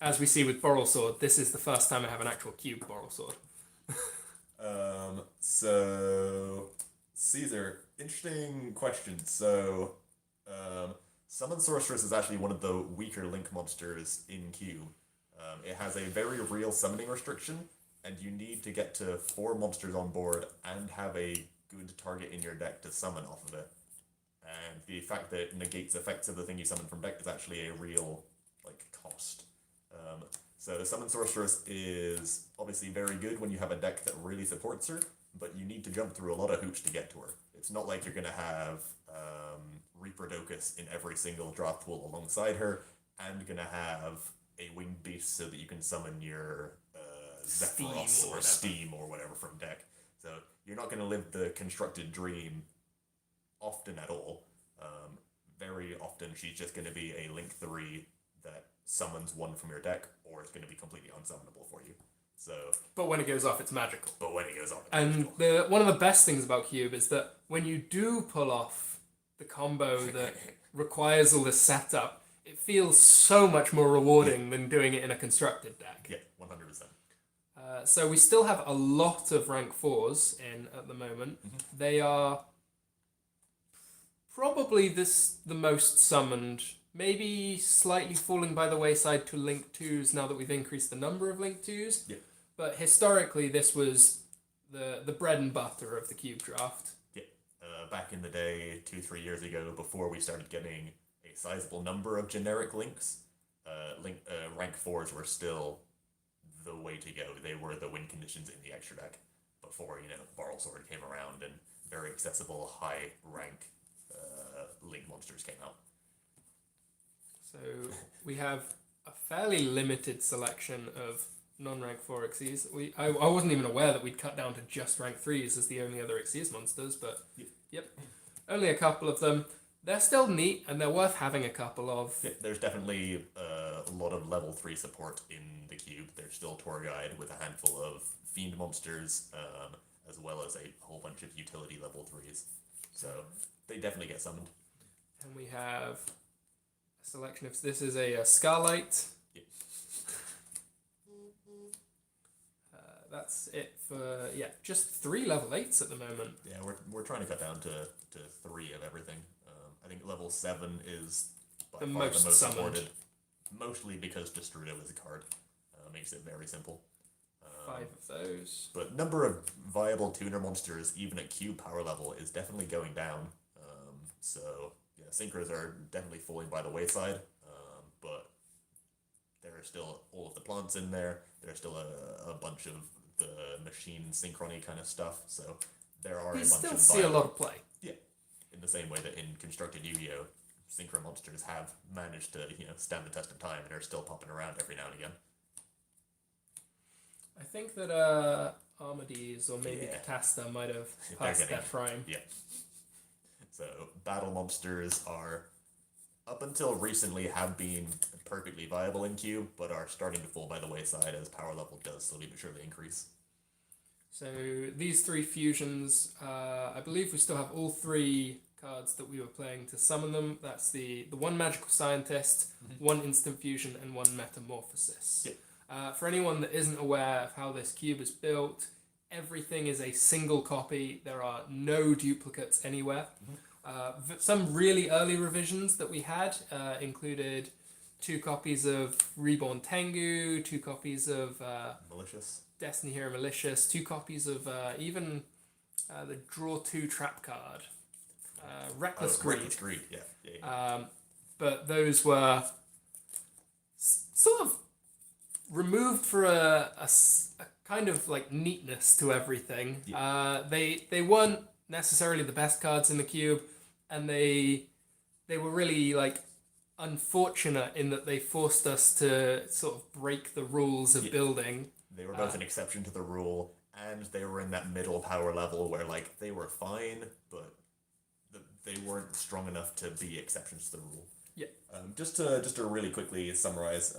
As we see with Boral Sword, this is the first time I have an actual cube Boral Sword. So Caesar, interesting question. So, Summon Sorceress is actually one of the weaker Link monsters in Cube. It has a very real summoning restriction, and you need to get to 4 monsters on board and have a good target in your deck to summon off of it. And the fact that it negates effects of the thing you summon from deck is actually a real, cost. So Summon Sorceress is obviously very good when you have a deck that really supports her, but you need to jump through a lot of hoops to get to her. It's not like you're going to have Reaperdocus in every single draft pool alongside her, and going to have a winged beast so that you can summon your Zephyros or Steam or whatever from deck. So you're not going to live the constructed dream often at all. Very often she's just going to be a Link 3 that summons one from your deck, or it's going to be completely unsummonable for you. So, But when it goes off, it's magical. And one of the best things about Cube is that when you do pull off the combo that requires all this setup, it feels so much more rewarding than doing it in a constructed deck. Yeah, 100%. So we still have a lot of rank 4s in at the moment. Mm-hmm. They are probably the most summoned, maybe slightly falling by the wayside to Link 2s now that we've increased the number of Link 2s. Yeah. But historically, this was the bread and butter of the Cube draft. Yeah. Back in the day, 2-3 years ago, before we started getting a sizable number of generic Links, rank 4s were still the way to go. They were the win conditions in the extra deck before, Boral Sword came around and very accessible, high rank Link monsters came out. So we have a fairly limited selection of non-rank 4 Xyz. I wasn't even aware that we'd cut down to just rank 3s as the only other Xyz monsters, but yep. Only a couple of them. They're still neat, and they're worth having a couple of. Yeah, there's definitely a lot of level 3 support in the cube. There's still Tour Guide with a handful of Fiend monsters, as well as a whole bunch of utility level 3s. So they definitely get summoned. And we have a selection of... This is a Scarlight. Yeah. That's it for, just 3 level 8s at the moment. Yeah, we're trying to cut down to 3 of everything. I think level 7 is by the far most the most summoned. supported, mostly because Destrudo is a card. Makes it very simple. 5 of those. But number of viable tuner monsters, even at cube power level, is definitely going down. So yeah, synchros are definitely falling by the wayside. But there are still all of the plants in there. There's still a bunch of the machine synchrony kind of stuff. So there are You a bunch still of see a viable, lot of play. yeah, in the same way that in constructed Yu-Gi-Oh, synchro monsters have managed to stand the test of time and are still popping around every now and again. I think that Armades or maybe Catasta might have passed that prime. Yeah. So battle monsters are, up until recently, have been perfectly viable in cube, but are starting to fall by the wayside as power level does slowly but surely increase. So these 3 fusions, I believe we still have all 3 cards that we were playing to summon them. That's the 1 Magical Scientist, 1 Instant Fusion, and 1 Metamorphosis. Yep. For anyone that isn't aware of how this cube is built, everything is a single copy. There are no duplicates anywhere. Some really early revisions that we had included 2 copies of Reborn Tengu, 2 copies of Malicious. Destiny Hero Malicious, 2 copies of even the Draw 2 trap card, Reckless Greed. Reckless Greed, yeah. But those were sort of removed for a kind of like neatness to everything. Yeah. They weren't necessarily the best cards in the cube, and they were really like unfortunate in that they forced us to sort of break the rules of building. They were both an exception to the rule, and they were in that middle power level where like they were fine, but they weren't strong enough to be exceptions to the rule. Yeah. Just to really quickly summarize,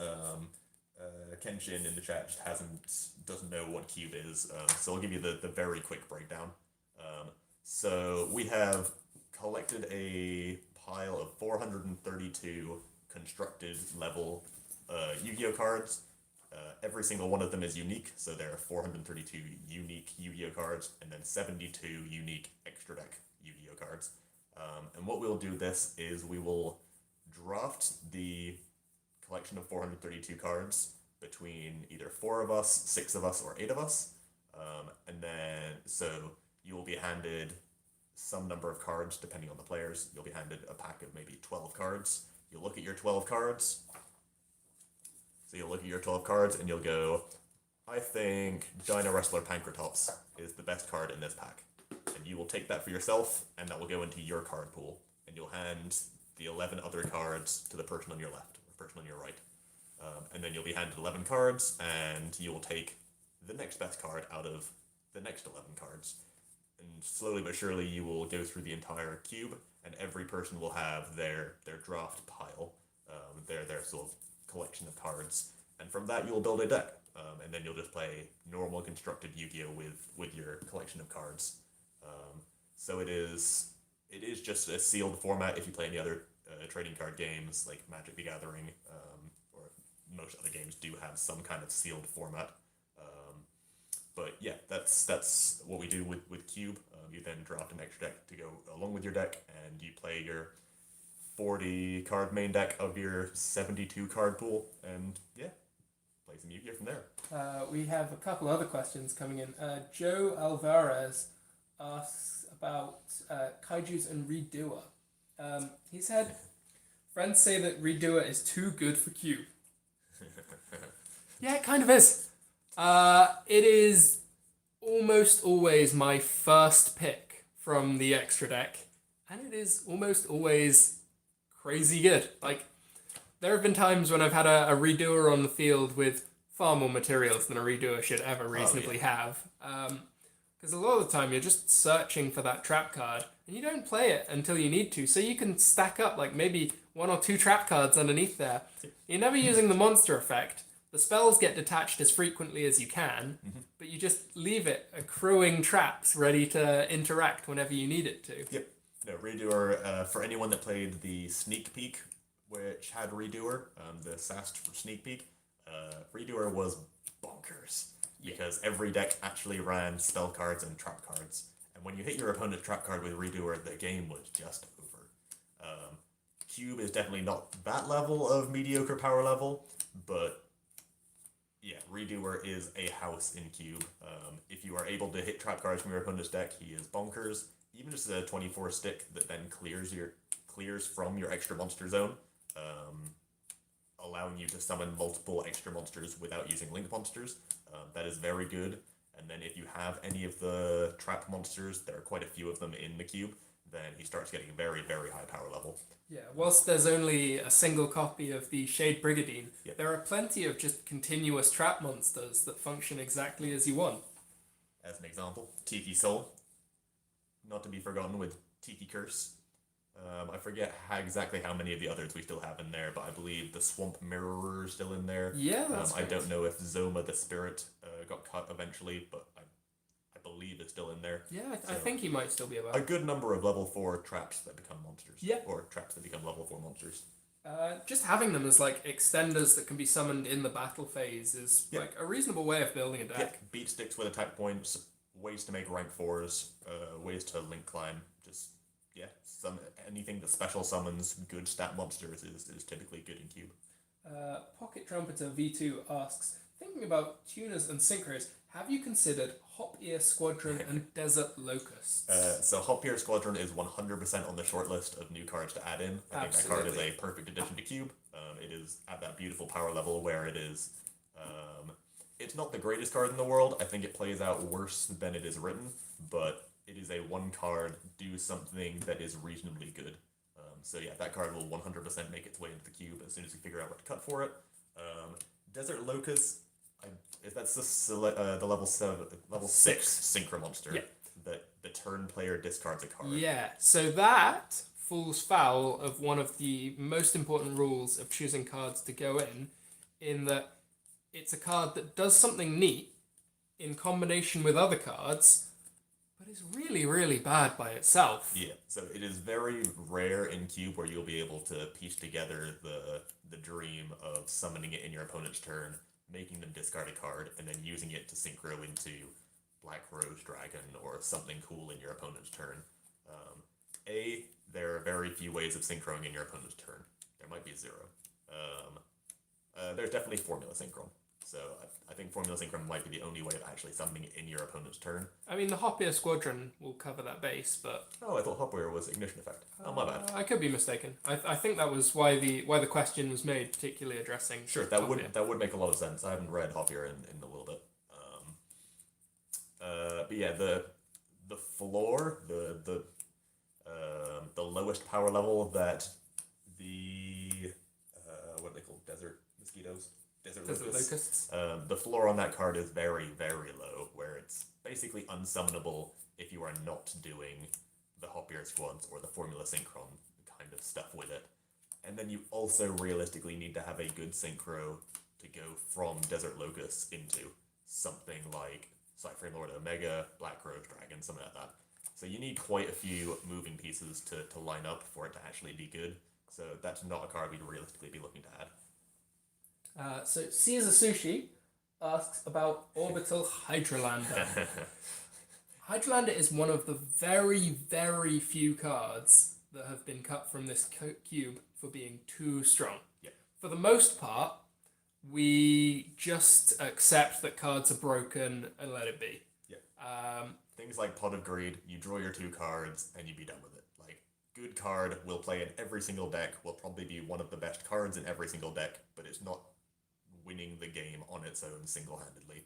Kenshin in the chat just doesn't know what cube is, so I'll give you the very quick breakdown. So we have collected a pile of 432 constructed level Yu-Gi-Oh cards. Every single one of them is unique, so there are 432 unique Yu-Gi-Oh cards, and then 72 unique extra deck Yu-Gi-Oh cards. And what we'll do this is we will draft the collection of 432 cards between either 4 of us, 6 of us, or 8 of us. And then, so you will be handed some number of cards depending on the players. You'll be handed a pack of maybe 12 cards. You'll look at your 12 cards. So you'll look at your 12 cards and you'll go, I think Dino Wrestler Pancratops is the best card in this pack. And you will take that for yourself, and that will go into your card pool. And you'll hand the 11 other cards to the person on your left, or person on your right. And then you'll be handed 11 cards, and you will take the next best card out of the next 11 cards. And slowly but surely you will go through the entire cube, and every person will have their draft pile, their sort of collection of cards. And from that you will build a deck. And then you'll just play normal constructed Yu-Gi-Oh with your collection of cards. So it is just a sealed format. If you play any other trading card games like Magic the Gathering, or most other games do have some kind of sealed format. But yeah, that's what we do with Cube. You then draft an extra deck to go along with your deck, and you play your 40 card main deck of your 72 card pool, and yeah, play some Yu-Gi-Oh from there. We have a couple other questions coming in. Joe Alvarez asks about Kaijus and Redoer. He said, friends say that Redoer is too good for Cube. Yeah, it kind of is. It is almost always my first pick from the extra deck, and it is almost always crazy good. Like, there have been times when I've had a Redoer on the field with far more materials than a Redoer should ever reasonably have. Because a lot of the time you're just searching for that trap card, and you don't play it until you need to, so you can stack up like maybe 1 or 2 trap cards underneath there. You're never using the monster effect. The spells get detached as frequently as you can, but you just leave it accruing traps ready to interact whenever you need it to. Yep. No, Redoer, for anyone that played the Sneak Peek, which had Redoer, the SAST for Sneak Peek, Redoer was bonkers. Because every deck actually ran spell cards and trap cards. And when you hit your opponent's trap card with Redoer, the game was just over. Cube is definitely not that level of mediocre power level, but yeah, Redoer is a house in Cube. If you are able to hit trap cards from your opponent's deck, he is bonkers. Even just a 24 stick that then clears from your extra monster zone, allowing you to summon multiple extra monsters without using link monsters. That is very good. And then if you have any of the trap monsters, there are quite a few of them in the cube, then he starts getting very, very high power level. Yeah, whilst there's only a single copy of the Shade Brigadine, there are plenty of just continuous trap monsters that function exactly as you want. As an example, Tiki Soul, not to be forgotten with Tiki Curse. I forget exactly how many of the others we still have in there, but I believe the Swamp Mirrorer is still in there. Yeah, that's I don't know if Zoma the Spirit got cut eventually, but I believe it's still in there. Yeah, I think he might still be about. A good number of level 4 traps that become monsters. Yeah. Or traps that become level 4 monsters. Just having them as like extenders that can be summoned in the battle phase is like a reasonable way of building a deck. Yeah, beat sticks with attack points, ways to make rank 4s, ways to link climb, just, yeah, anything that special summons good stat monsters is typically good in Cube. Pocket Trumpeter V2 asks, thinking about tuners and synchros, have you considered Hop Ear Squadron and Desert Locusts? So Hop Ear Squadron is 100% on the short list of new cards to add in. I think that card is a perfect addition to Cube. It is at that beautiful power level where it is. It's not the greatest card in the world. I think it plays out worse than it is written, but it is a one card, do something that is reasonably good. So yeah, that card will 100% make its way into the Cube as soon as we figure out what to cut for it. Desert Locust, that's the level 6 Synchro monster. Yeah. That the turn player discards a card. Yeah, so that falls foul of one of the most important rules of choosing cards to go in that it's a card that does something neat in combination with other cards, but is really, really bad by itself. Yeah, so it is very rare in Cube where you'll be able to piece together the dream of summoning it in your opponent's turn, making them discard a card, and then using it to synchro into Black Rose Dragon or something cool in your opponent's turn. There are very few ways of synchroing in your opponent's turn. There might be 0. There's definitely Formula Synchron. So I think Formula Synchron might be the only way of actually summoning it in your opponent's turn. I mean, the Hop Ear Squadron will cover that base, but... Oh, I thought Hop Ear was Ignition Effect. Oh, my bad. I could be mistaken. I think that was why the question was made, particularly addressing... Sure, that would make a lot of sense. I haven't read Hop Ear in a little bit. But yeah, the floor, the lowest power level that the what are they called? Desert mosquitoes? Desert locusts. The floor on that card is very, very low, where it's basically unsummonable if you are not doing the Hop Ear Squads or the Formula Synchron kind of stuff with it. And then you also realistically need to have a good synchro to go from Desert Locusts into something like Cypher Lord Omega, Black Rose Dragon, something like that. So you need quite a few moving pieces to line up for it to actually be good. So that's not a card we'd realistically be looking to add. So Caesar Sushi asks about Orbital Hydralander. Hydralander is one of the very, very few cards that have been cut from this cube for being too strong. Yeah. For the most part, we just accept that cards are broken and let it be. Yeah. Things like Pot of Greed, you draw your 2 cards and you be done with it. Like, good card will play in every single deck, will probably be one of the best cards in every single deck, but it's not winning the game on its own single-handedly.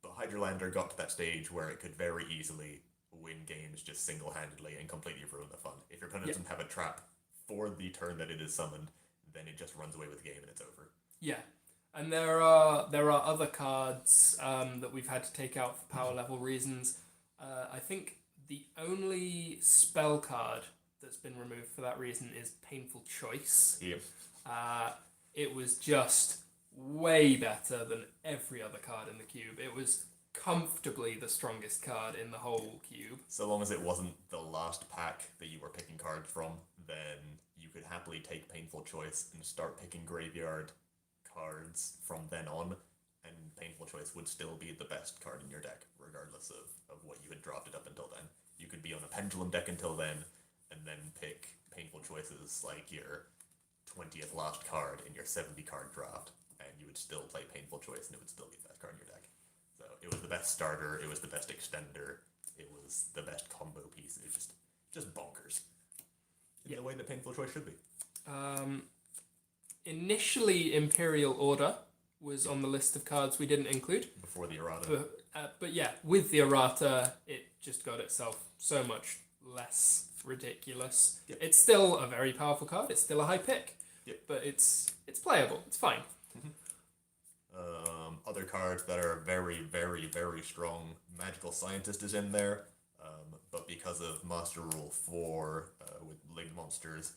But Hydralander got to that stage where it could very easily win games just single-handedly and completely ruin the fun. If your opponent doesn't have a trap for the turn that it is summoned, then it just runs away with the game and it's over. Yeah, and there are other cards that we've had to take out for power level reasons. I think the only spell card that's been removed for that reason is Painful Choice. Yep. It was just way better than every other card in the cube. It was comfortably the strongest card in the whole cube. So long as it wasn't the last pack that you were picking cards from, then you could happily take Painful Choice and start picking graveyard cards from then on, and Painful Choice would still be the best card in your deck, regardless of what you had drafted up until then. You could be on a Pendulum deck until then, and then pick Painful Choices like your 20th last card in your 70 card draft, and you would still play Painful Choice, and it would still be the best card in your deck. So it was the best starter, it was the best extender, it was the best combo piece. It was just bonkers. In the way that Painful Choice should be. Initially, Imperial Order was on the list of cards we didn't include. Before the errata. But yeah, with the errata, it just got itself so much less ridiculous. Yep. It's still a very powerful card. It's still a high pick. Yep. But it's playable. It's fine. Other cards that are very, very, very strong. Magical Scientist is in there, but because of Master Rule 4 with Linked Monsters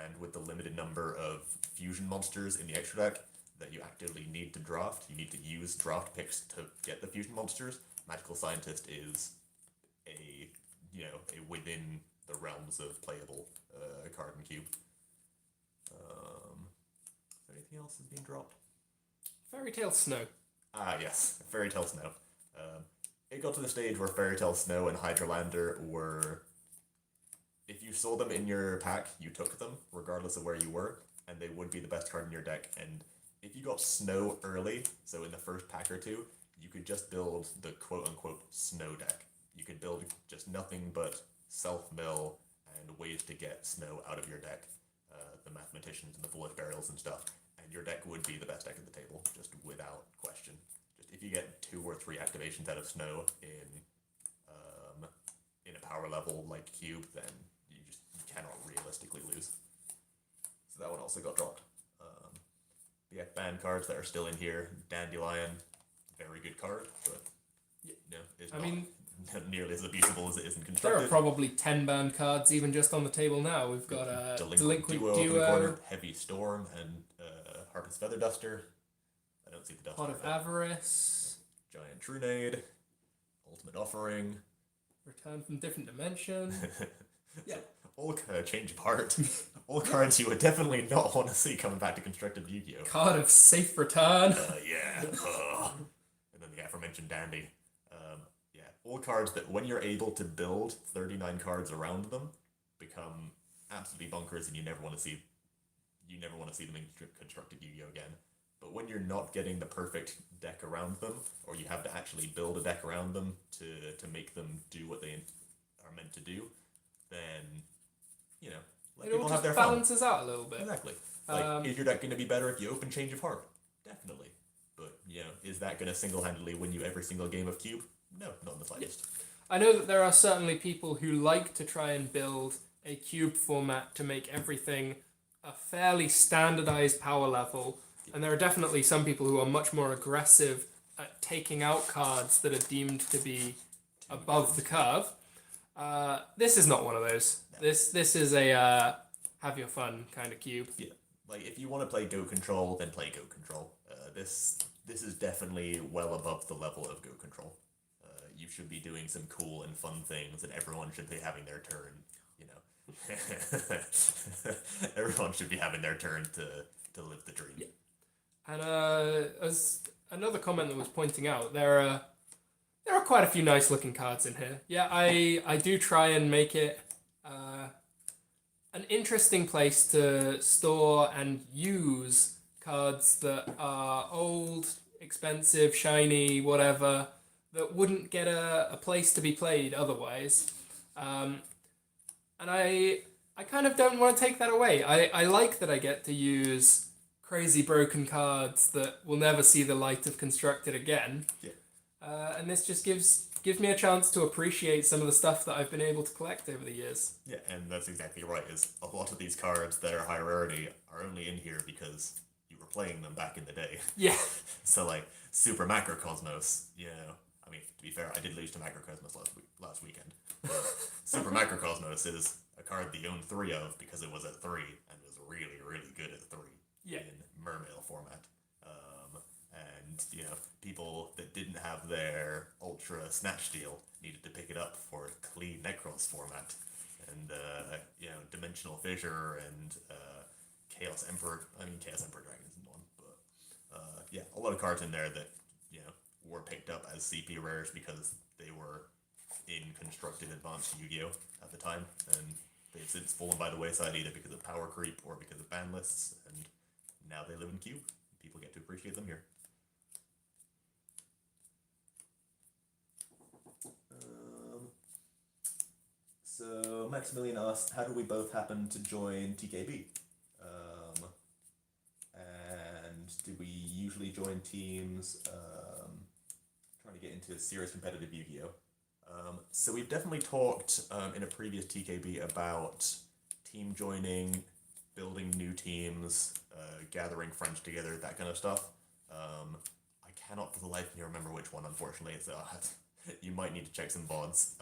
and with the limited number of fusion monsters in the extra deck that you actively need to draft, you need to use draft picks to get the fusion monsters. Magical Scientist is a within the realms of playable card in cube. Is there anything else that's being dropped? Fairy Tale Snow. Ah, yes, Fairy Tale Snow. it got to the stage where Fairy Tale Snow and Hydralander were, if you saw them in your pack, you took them, regardless of where you were, and they would be the best card in your deck. And if you got Snow early, so in the first pack or two, you could just build the quote-unquote Snow deck. You could build just nothing but self-mill and ways to get Snow out of your deck, the Mathematicians and the Bullet Barrels and stuff, and your deck would be the best deck at the table, just without question. Just if you get 2 or 3 activations out of Snow in a power level like Cube, then you cannot realistically lose. So that one also got dropped. We have banned cards that are still in here. Dandelion, very good card, but it's not nearly as abusable as it is in Constructed. There are probably 10 banned cards even just on the table now. We've got a Delinquent Duo, in the corner, Heavy Storm, and Harpy's Feather Duster. I don't see the Duster. Pot of Avarice. Giant Trunade. Ultimate Offering. Return from Different Dimension. Yeah. All change of heart. All cards you would definitely not want to see coming back to Constructed Yu-Gi-Oh! Card of Safe Return. Yeah. And then the aforementioned Dandy. All cards that, when you're able to build 39 cards around them, become absolutely bonkers, and you never want to see them in Constructed Yu-Gi-Oh! Again. But when you're not getting the perfect deck around them, or you have to actually build a deck around them to make them do what they are meant to do, then let people have their fun. It balances out a little bit. Exactly. Is your deck going to be better if you open Change of Heart? Definitely. But is that going to single-handedly win you every single game of Cube? No, not in the slightest. I know that there are certainly people who like to try and build a cube format to make everything a fairly standardized power level, and there are definitely some people who are much more aggressive at taking out cards that are deemed to be above the curve. This is not one of those. No. This is a have your fun kind of cube. Yeah, if you want to play Go Control, then play Go Control. This is definitely well above the level of Go Control. You should be doing some cool and fun things, and everyone should be having their turn, Everyone should be having their turn to live the dream. Yeah. And as another comment that was pointing out, there are quite a few nice looking cards in here. Yeah, I do try and make it an interesting place to store and use cards that are old, expensive, shiny, whatever, that wouldn't get a place to be played otherwise. And I kind of don't want to take that away. I like that I get to use crazy broken cards that will never see the light of Constructed again. Yeah. And this just gives me a chance to appreciate some of the stuff that I've been able to collect over the years. Yeah, and that's exactly right. Is a lot of these cards that are high rarity are only in here because you were playing them back in the day. Yeah. So Super Macrocosmos, I mean, to be fair, I did lose to Macrocosmos last weekend. Super Macrocosmos is a card that you own 3 of because it was at 3 and was really, really good at 3 in Mermail format. And people that didn't have their Ultra Snatch Steal needed to pick it up for clean Necros format. And, Dimensional Fissure and Chaos Emperor Dragon isn't one, but a lot of cards in there that, were picked up as CP rares because they were in Constructed Advanced Yu-Gi-Oh! At the time, and they've since fallen by the wayside either because of power creep or because of ban lists, and now they live in Cube. People get to appreciate them here. So Maximilian asked, how do we both happen to join TKB? And do we usually join teams trying to get into serious competitive Yu-Gi-Oh? So we've definitely talked in a previous TKB about team joining, building new teams, gathering friends together, that kind of stuff. I cannot for the life of me remember which one, unfortunately, so you might need to check some VODs.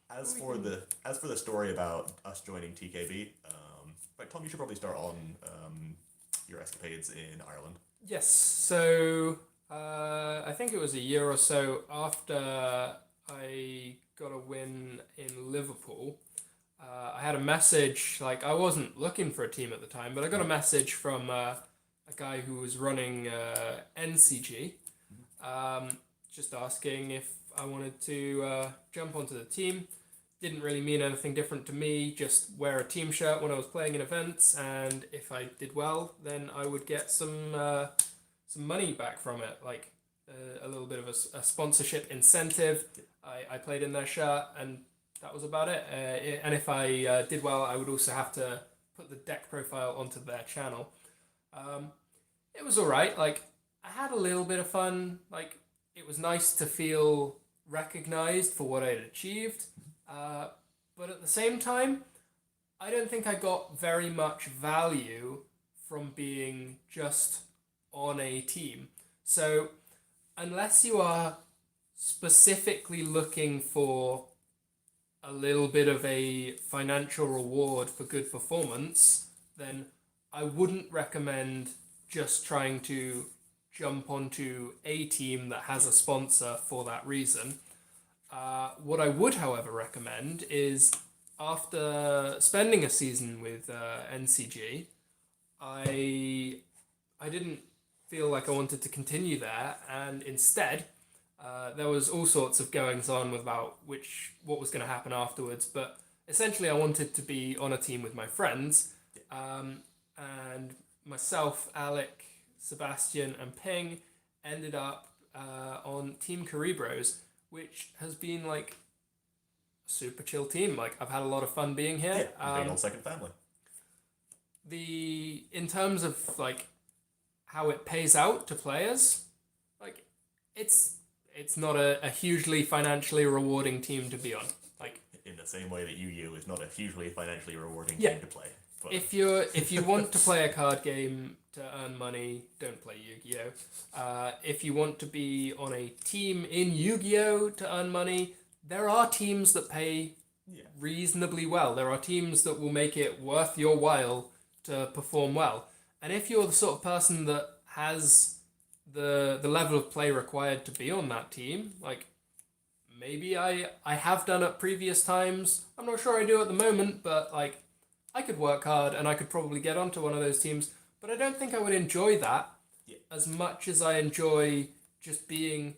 As for the story about us joining TKB, Tom, you should probably start on your escapades in Ireland. Yes, so I think it was a year or so after I got a win in Liverpool. I had a message, I wasn't looking for a team at the time, but I got a message from a guy who was running NCG, just asking if I wanted to jump onto the team. Didn't really mean anything different to me, just wear a team shirt when I was playing in events, and if I did well, then I would get some money back from it, like a little bit of a sponsorship incentive. I played in their shirt, and that was about it. And if I did well, I would also have to put the deck profile onto their channel. Um, it was all right. Like I had a little bit of fun. Like it was nice to feel recognized for what I'd achieved. Uh, but at the same time, I don't think I got very much value from being just on a team. So unless you are specifically looking for a little bit of a financial reward for good performance, then I wouldn't recommend just trying to jump onto a team that has a sponsor for that reason. What I would, however, recommend is after spending a season with NCG, I I didn't feel like I wanted to continue there, and instead, there was all sorts of goings on about what was going to happen afterwards. But essentially, I wanted to be on a team with my friends, and myself, Alec, Sebastian, and Ping ended up on Team Kuribrohs, which has been like a super chill team. Like I've had a lot of fun being here. Being on second family. The in terms of like how it pays out to players, like it's not a hugely financially rewarding team to be on. Like In the same way that Yu-Gi-Oh is not a hugely financially rewarding Yeah. game to play. But if you want to play a card game to earn money, don't play Yu-Gi-Oh. If you want to be on a team in Yu-Gi-Oh to earn money, there are teams that pay yeah, reasonably well. There are teams that will make it worth your while to perform well. And if you're the sort of person that has the level of play required to be on that team, like maybe I have done at previous times. I'm not sure I do at the moment, but like I could work hard and I could probably get onto one of those teams, but I don't think I would enjoy that Yeah. as much as I enjoy just being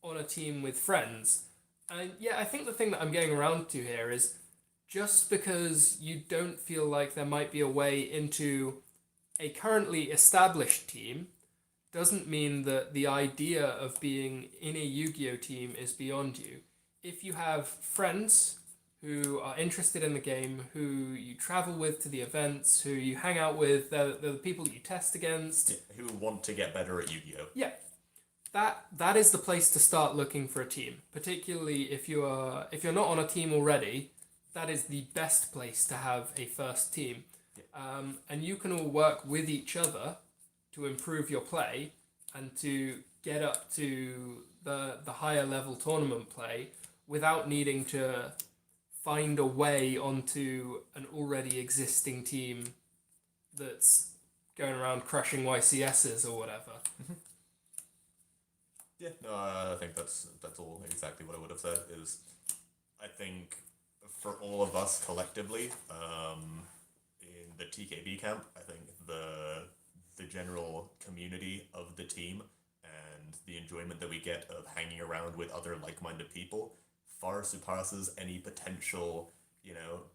on a team with friends. And yeah, I think the thing that I'm getting around to here is just because you don't feel like there might be a way into a currently established team doesn't mean that the idea of being in a Yu-Gi-Oh team is beyond you. If you have friends who are interested in the game, who you travel with to the events, who you hang out with, they're the people that you test against. yeah, who want to get better at Yu-Gi-Oh. Yeah, that is the place to start looking for a team. Particularly if you're not on a team already, that is the best place to have a first team. And you can all work with each other to improve your play and to get up to the higher level tournament play without needing to find a way onto an already existing team that's going around crushing YCSs or whatever. Yeah, no, I think that's all exactly what I would have said. Is I think for all of us collectively, in the TKB camp, I think the general community of the team and the enjoyment that we get of hanging around with other like-minded people far surpasses any potential,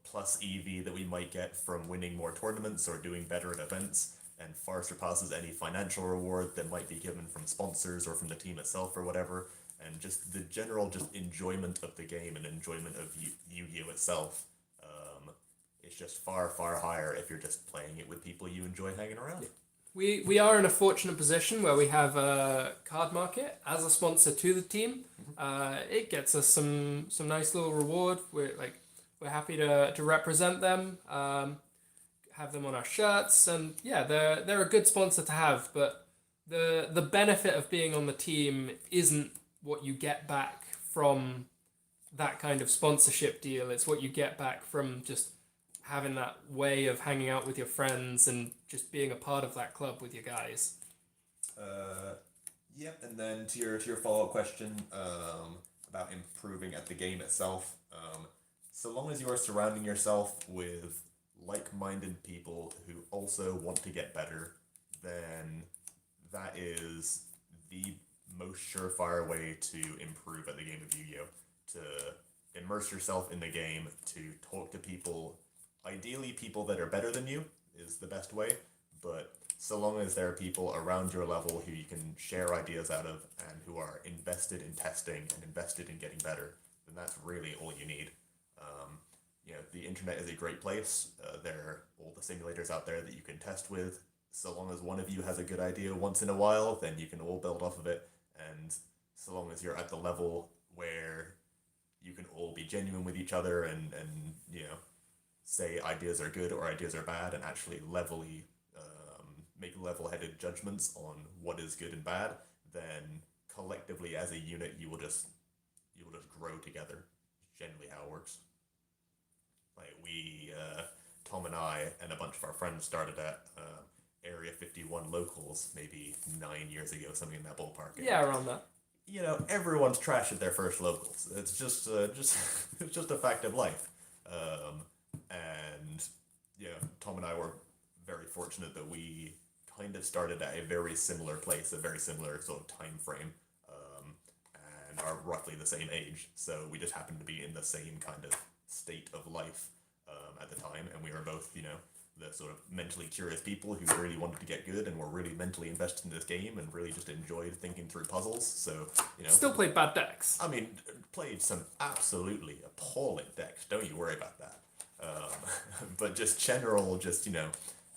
plus EV that we might get from winning more tournaments or doing better at events, and far surpasses any financial reward that might be given from sponsors or from the team itself or whatever. And just the general just enjoyment of the game and enjoyment of Yu-Gi-Oh itself, it's just far, far higher if you're just playing it with people you enjoy hanging around. We are in a fortunate position where we have a card market as a sponsor to the team. It gets us some nice little reward. We're happy to represent them, have them on our shirts, and yeah, they're a good sponsor to have. But the benefit of being on the team isn't what you get back from that kind of sponsorship deal. It's what you get back from just having that way of hanging out with your friends and just being a part of that club with your guys. Yeah, and then to your follow-up question about improving at the game itself, so long as you are surrounding yourself with like-minded people who also want to get better, then that is the most surefire way to improve at the game of Yu-Gi-Oh! To immerse yourself in the game, to talk to people, ideally people that are better than you is the best way, but so long as there are people around your level who you can share ideas out of and who are invested in testing and invested in getting better, then that's really all you need. The internet is a great place. There are all the simulators out there that you can test with. So long as one of you has a good idea once in a while, then you can all build off of it. And so long as you're at the level where you can all be genuine with each other and say ideas are good or ideas are bad and actually make level-headed judgments on what is good and bad, then collectively as a unit you will just grow together. Generally how it works. Like Tom and I and a bunch of our friends started at Area 51 locals maybe 9 years ago, something in that ballpark. Yeah, around that. Everyone's trash at their first locals. It's just it's just a fact of life. And Tom and I were very fortunate that we kind of started at a very similar place, a very similar sort of time frame, and are roughly the same age. So we just happened to be in the same kind of state of life at the time, and we were both, the sort of mentally curious people who really wanted to get good and were really mentally invested in this game and really just enjoyed thinking through puzzles. So, Still played bad decks. I mean, played some absolutely appalling decks. Don't you worry about that. But just general,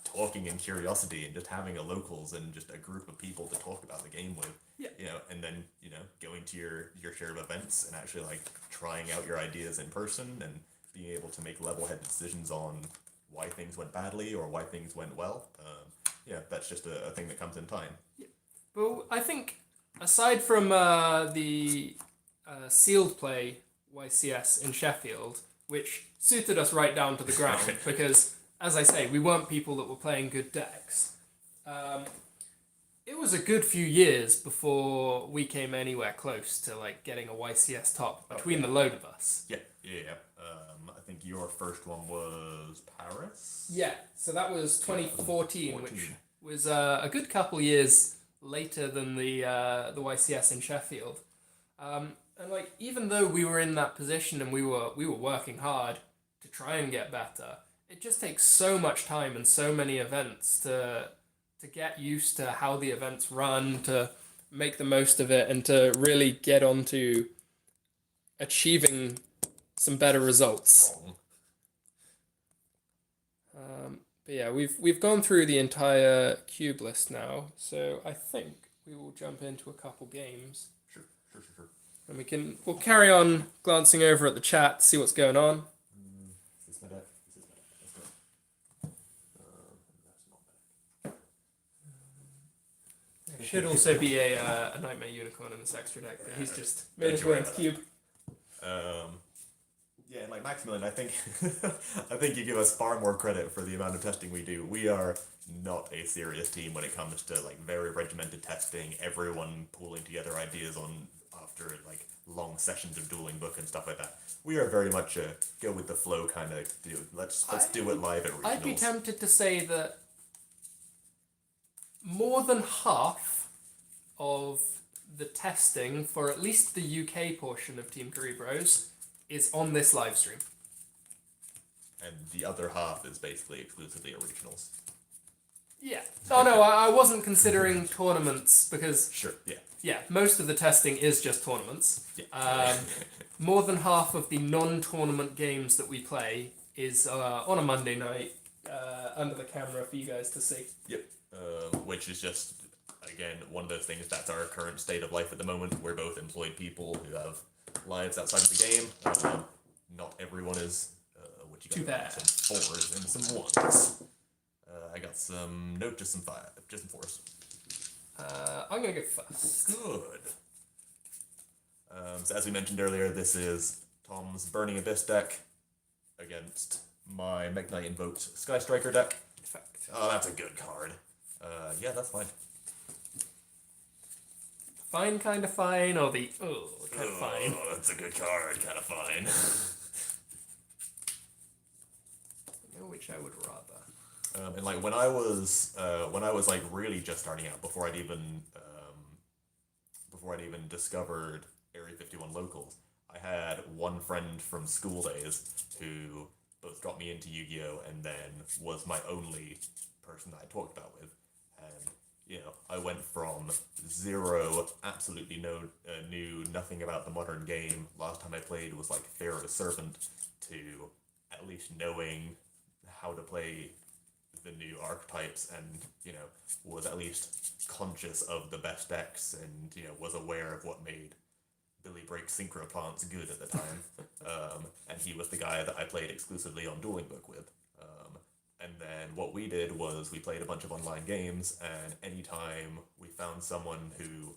talking and curiosity and just having a locals and just a group of people to talk about the game with. Yeah. And then, going to your share of events and actually trying out your ideas in person and being able to make level-headed decisions on why things went badly or why things went well. That's just a thing that comes in time. Yeah. Well, I think aside from the sealed play YCS in Sheffield, which suited us right down to the ground because, as I say, we weren't people that were playing good decks. It was a good few years before we came anywhere close to getting a YCS top between the load of us. Yeah. I think your first one was Paris? Yeah, so that was 2014, which was a good couple years later than the YCS in Sheffield. And even though we were in that position and we were working hard to try and get better, it just takes so much time and so many events to get used to how the events run, to make the most of it, and to really get on to achieving some better results. But yeah, we've gone through the entire cube list now, so I think we will jump into a couple games. Sure. And we'll carry on glancing over at the chat, see what's going on. Is this my deck? Let's go. That's not bad. There should also be a Nightmare Unicorn in this extra deck, but he's just made his way into cube. Yeah, and Maximilian, I think I think you give us far more credit for the amount of testing we do. We are not a serious team when it comes to very regimented testing, everyone pooling together ideas after long sessions of dueling book and stuff like that. We are very much a go with the flow kind of dude. Let's do it live at regionals. I'd be tempted to say that more than half of the testing for at least the UK portion of Team Kuribrohs is on this live stream. And the other half is basically exclusively at regionals. Yeah. Oh no, I wasn't considering tournaments because... Sure, yeah. Yeah, most of the testing is just tournaments. Yeah. More than half of the non-tournament games that we play is on a Monday night under the camera for you guys to see. Yep. Which is just, again, one of those things that's our current state of life at the moment. We're both employed people who have lives outside of the game. Not everyone is. What you got? Too bad. Some 4s and some 1s. I got some just some 4s. I'm gonna go first. Good. So as we mentioned earlier, this is Tom's Burning Abyss deck against my Mekk-Knight Invoked Sky Striker deck. Effect. Oh, that's a good card. Yeah, that's fine. Fine, kind of fine, or the kind of fine. Oh, that's a good card, kind of fine. I know which I would rather. And when I was really just starting out, before before I'd even discovered Area 51 locals, I had one friend from school days who both got me into Yu-Gi-Oh! And then was my only person that I talked about with. And, I went from zero, absolutely knew nothing about the modern game. Last time I played was like Pharaoh's Servant, to at least knowing how to play the new archetypes and, was at least conscious of the best decks and, was aware of what made Billy Break Synchro Plants good at the time. And he was the guy that I played exclusively on Dueling Book with. And then what we did was we played a bunch of online games, and anytime we found someone who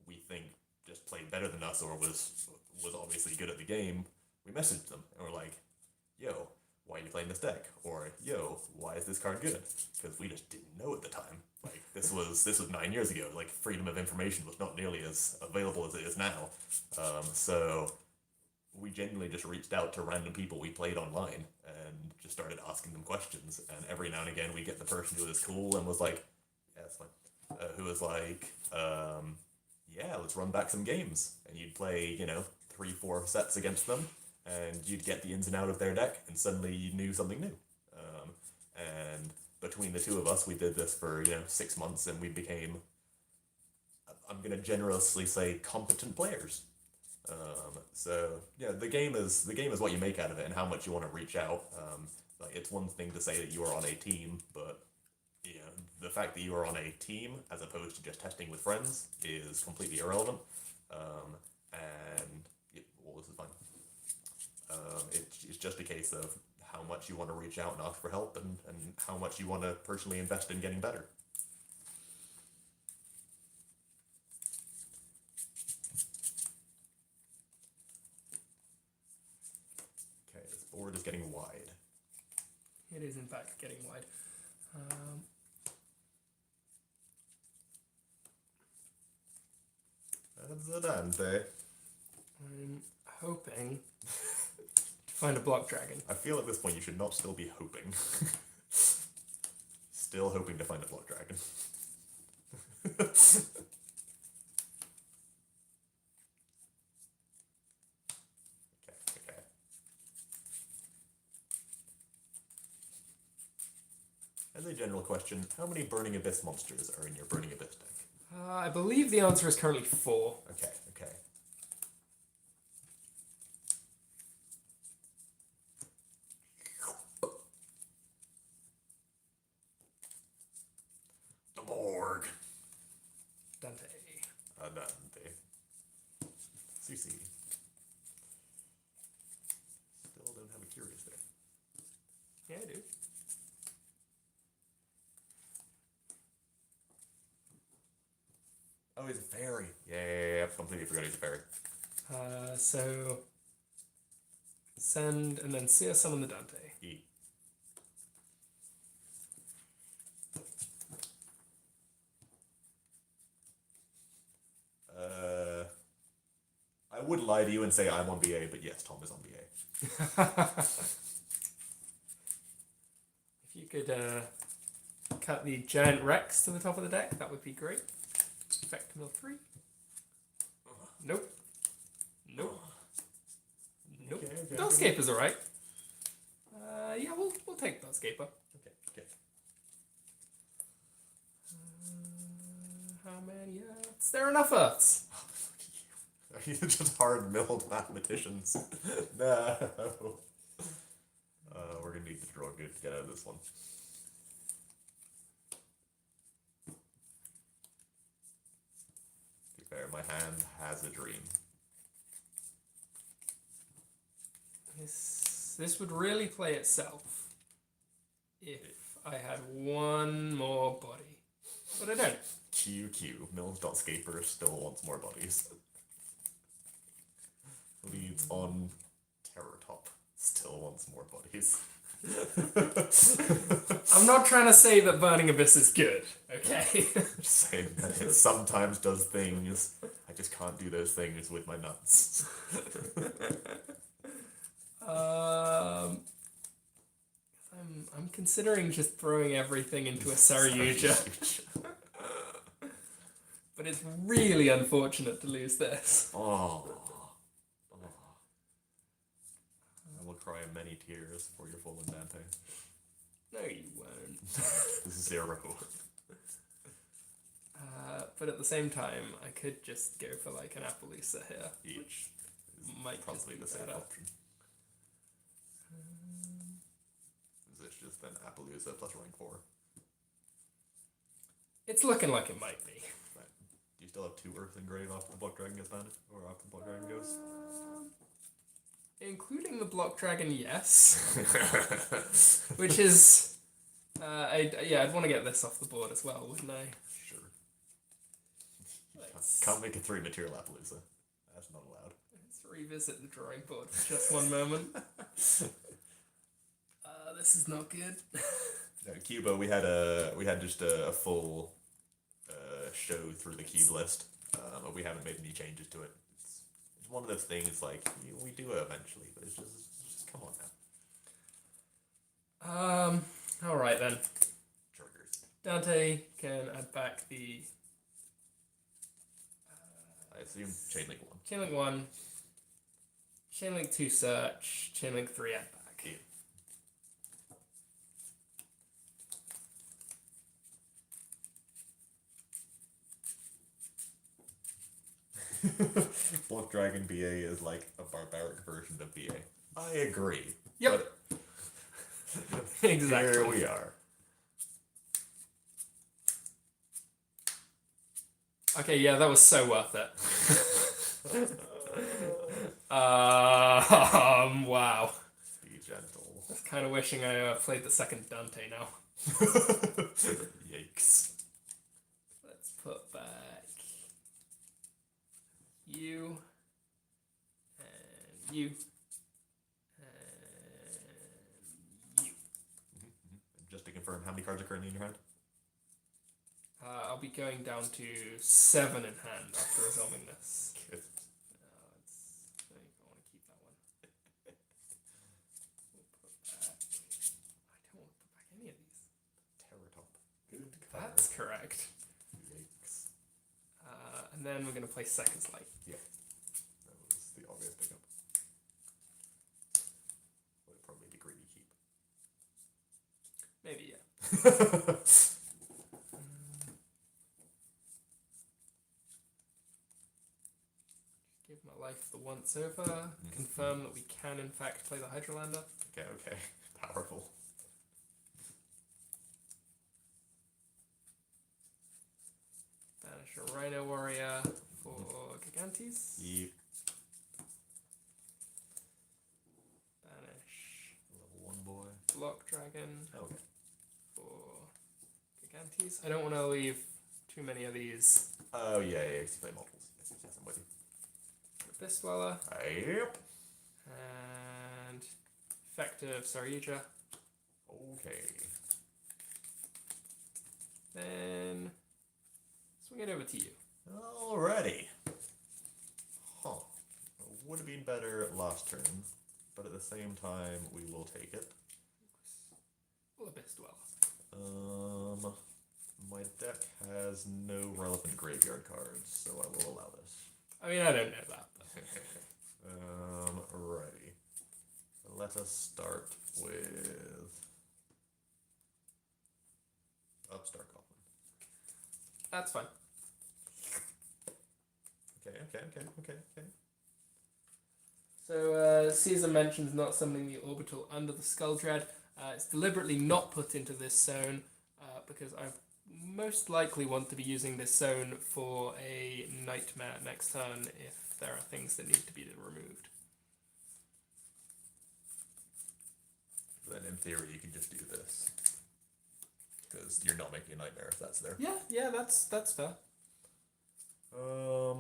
we think just played better than us or was obviously good at the game, we messaged them and we're like, yo, why are you playing this deck? Or, yo, why is this card good? Because we just didn't know at the time. Like, this was 9 years ago. Like, freedom of information was not nearly as available as it is now. So we genuinely just reached out to random people we played online and just started asking them questions. And every now and again, we get the person who was cool and was like, yeah, that's fine. Who was like, yeah, let's run back some games. And you'd play, 3-4 sets against them, and you'd get the ins and out of their deck, and suddenly you knew something new. And between the two of us, we did this for 6 months, and we became, I'm gonna generously say, competent players. So yeah, the game is what you make out of it, and how much you want to reach out. Like, it's one thing to say that you are on a team, but the fact that you are on a team as opposed to just testing with friends is completely irrelevant. And well, this is fine. It's just a case of how much you want to reach out and ask for help, and how much you want to personally invest in getting better. Okay, this board is getting wide. It is in fact getting wide. That's Dante. I'm hoping to find a block dragon. I feel at this point you should not still be hoping. Still hoping to find a block dragon. Okay. As a general question, how many Burning Abyss monsters are in your Burning Abyss deck? I believe the answer is currently 4. Okay. The Borg. Dante. Dante. CC. Still don't have a Curious there. Yeah, I do. Oh, he's a fairy. Yeah. Completely forgot he's a fairy. So send and then see us summon the Dante. E. I would lie to you and say I'm on BA, but yes, Tom is on BA. If you could cut the giant Rex to the top of the deck, that would be great. Effect mill 3. Nope. Okay. Duelscaper's alright. Yeah, we'll take Duelscaper. Okay. How many Earths? There are enough Earths. You're just hard-milled mathematicians. No. We're gonna need to draw good to get out of this one. To be fair, my hand has a dream. This would really play itself if I had one more body. But I don't. QQ. Mills.scaper still wants more bodies. Leads on Terror Top. Still wants more bodies. I'm not trying to say that Burning Abyss is good, okay? Just saying that it sometimes does things. I just can't do those things with my nuts. I'm considering just throwing everything into a Saryuja. But it's really unfortunate to lose this. Oh. I will cry many tears for your fallen Dante. No, you won't. 0. But at the same time, I could just go for like an Appaloosa here, Each is might probably the just be safe better. option. Is this just then Appaloosa plus rank 4? It's looking like it might be. Right. Do you still have 2 Earth Engrave after the Block Dragon gets banned? Or after the Block Dragon goes? Including the Block Dragon, yes. Which is... I'd want to get this off the board as well, wouldn't I? Sure. Let's, Can't make a 3 material Appaloosa. That's not allowed. let's revisit the drawing board for just one moment. This is not good. No, Cuba, we had just a full show through the cube list, but we haven't made any changes to it. It's one of those things like we do it eventually, but it's just come on now. All right then. Triggers. Dante can add back the I assume Chainlink 1. Chainlink 1, Chainlink 2 search, Chainlink 3 add back. Yeah. Block Dragon BA is like a barbaric version of BA. I agree. Yep. But Exactly. here we are. Okay, yeah, that was so worth it. Wow. Be gentle. I was kind of wishing I played the second Dante now. Yikes. Let's put back you and you and you. Just to confirm, how many cards are currently in your hand? I'll be going down to 7 in hand after resolving this. Good. I want to keep that one. We'll put back. I don't want to put back any of these. Terratop. Good card. That's correct. Yikes. And then we're going to play Second Light. Yeah. That was the obvious pickup. Would probably be greedy keep. Maybe, yeah. Give my life the once over. Confirm that we can, in fact, play the Hydrolander. Okay. Powerful. Banish a Rhino Warrior for Gigantes. Yep. Banish Level 1 boy. Block Dragon Okay. for Gigantes. I don't want to leave too many of these. Oh, yeah, you play multiples. Yes, I'm with you. Abyss Dweller Yep. and Effective Saryuja. Okay. Then swing it over to you. Alrighty. Huh. Would have been better last turn, but at the same time, we will take it. Abyss Dweller. My deck has no relevant graveyard cards, so I will allow this. I mean, I don't know that. But Righty. Let us start with Upstart Goblin. that's fine. Okay. So Caesar mentions not summoning the orbital under the Skull Dread. It's deliberately not put into this zone because I most likely want to be using this zone for a Nightmare next turn if there are things that need to be removed. Then in theory you can just do this. Because you're not making a Nightmare if that's there. Yeah, that's fair. Okay.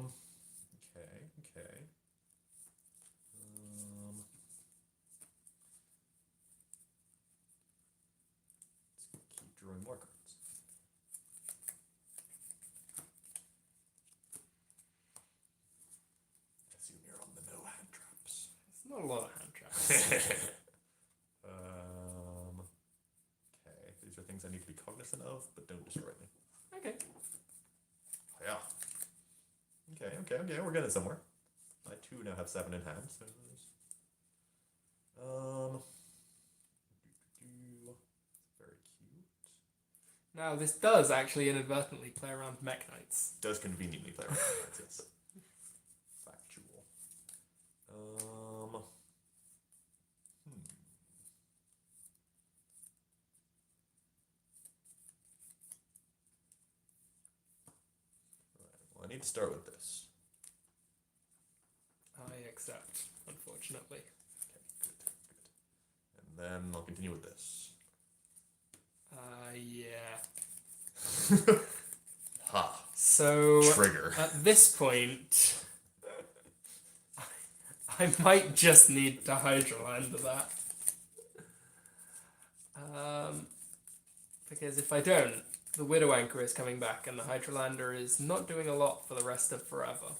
Let's keep drawing more cards. Assume you're on the no hand traps. It's not a lot of hand traps. Okay. These are things I need to be cognizant of, but don't destroy me. Okay. Yeah. Okay, we're getting somewhere. I too now have 7 in hand, so very cute. Now, this does actually inadvertently play around Mech Knights. Does conveniently play around with yes. Factual. Right, well, I need to start with this. I accept, unfortunately. Okay, good. And then I'll continue with this. Yeah. Ha! So, Trigger. at this point, I might just need to Hydrolander that. Because if I don't, the Widow Anchor is coming back, and the Hydrolander is not doing a lot for the rest of forever.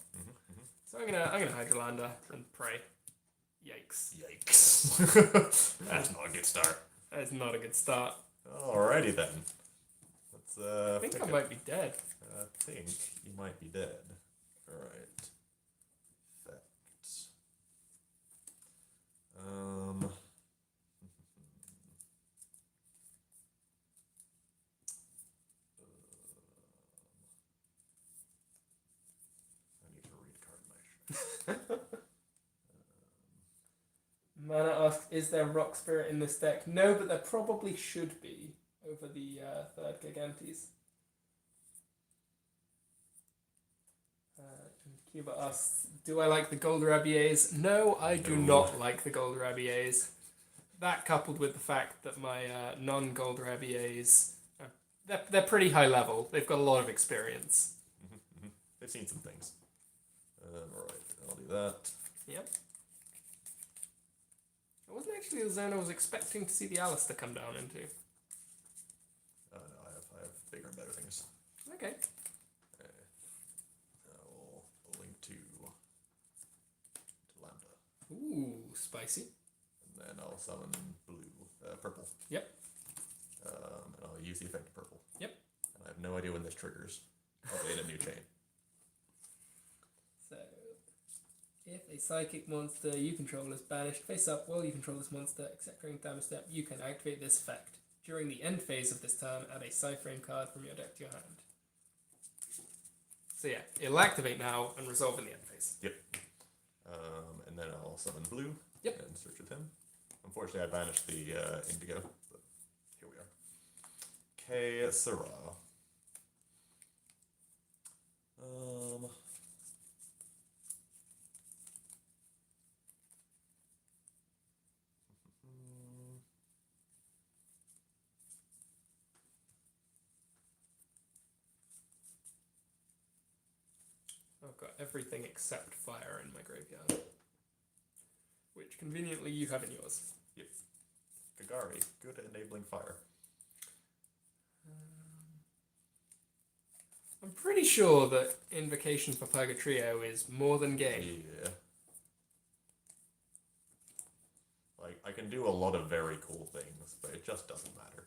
So I'm gonna Hydrolander and pray. Yikes! Yikes! That's not a good start. That is not a good start. Alrighty then. Let's I think I might be dead. I think you might be dead. Alright. Effects. I need to read card measure. Mana asks, is there Rock Spirit in this deck? No, but there probably should be over the third Gigantes. And Cuba asks, do I like the Gold Rabiers? No, I do not like the Gold Rabiers. That coupled with the fact that my non-Gold Rabiers, they're pretty high level. They've got a lot of experience. They've seen some things. Alright, I'll do that. Yep. It wasn't actually the zone I was expecting to see the Alistair come down into. No, I have bigger and better things. Okay. I will link to Lambda. Ooh, spicy. And then I'll summon purple. Yep. And I'll use the effect of purple. Yep. And I have no idea when this triggers. I'll be in a new chain. So, if a psychic monster you control is banished face up while you control this monster, except during damage step, you can activate this effect. During the end phase of this turn, add a Cyframe card from your deck to your hand. So yeah, it'll activate now and resolve in the end phase. Yep. And then I'll summon blue. Yep. And search with him. Unfortunately, I banished the indigo, but here we are. K. Sarah. I've got everything except fire in my graveyard, which conveniently you have in yours. Yep. Kagari, good at enabling fire. I'm pretty sure that Invocation for Purgatrio is more than game. Yeah. Like, I can do a lot of very cool things, but it just doesn't matter.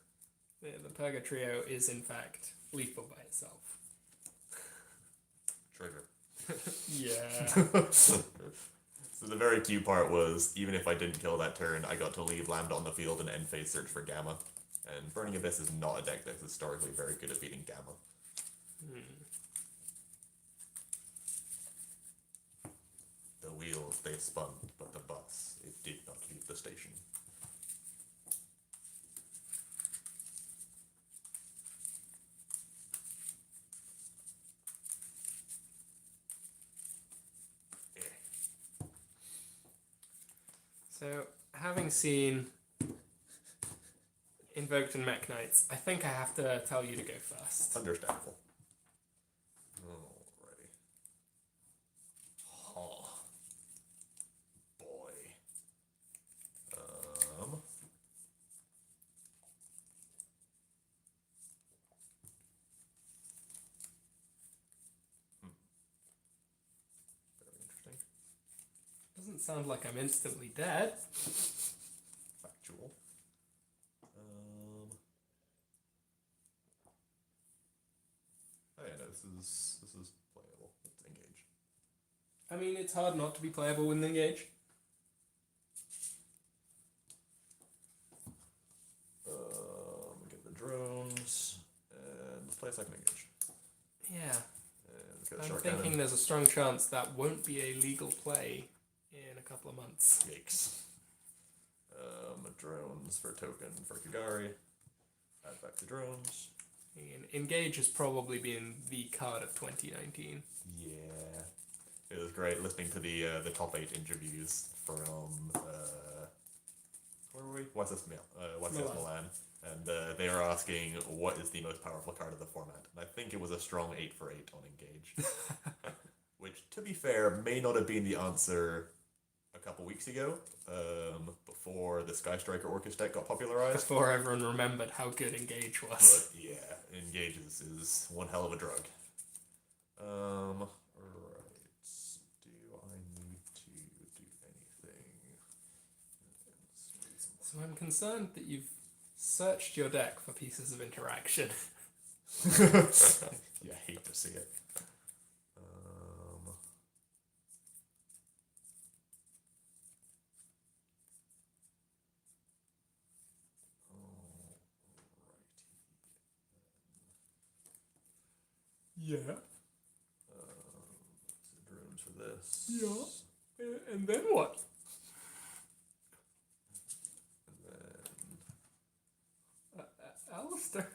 The Purgatrio is in fact lethal by itself. Trigger. Yeah. So the very cute part was, even if I didn't kill that turn, I got to leave Lambda on the field and end phase search for Gamma. And Burning Abyss is not a deck that's historically very good at beating Gamma. The wheels, they spun, but the bus, it did not leave the station. So, having seen Invoked and Mech Knights, I think I have to tell you to go first. Understandable. Alrighty. Oh. Boy. Very interesting. Doesn't sound like I'm instantly dead. Factual. Oh yeah, no, this is playable. Let's engage. I mean, it's hard not to be playable with Engage. Get the drones, and let's play a second engage. Yeah. And let's get the I'm short thinking cannon. there's a strong chance that won't be a legal play in a couple of months. Yikes. Drones for token for Kagari. Add back the drones. And Engage has probably been the card of 2019. Yeah. It was great listening to the top 8 interviews from where were we? What's this Milan? And they were asking what is the most powerful card of the format. And I think it was a strong 8 for 8 on Engage. Which, to be fair, may not have been the answer a couple weeks ago, before the Sky Striker Orcus deck got popularized. Before everyone remembered how good Engage was. But yeah, Engage is one hell of a drug. Right. Do I need to do anything? So I'm concerned that you've searched your deck for pieces of interaction. Yeah, I hate to see it. Yeah. Drones for this. Yeah. And then what? And then Alistair.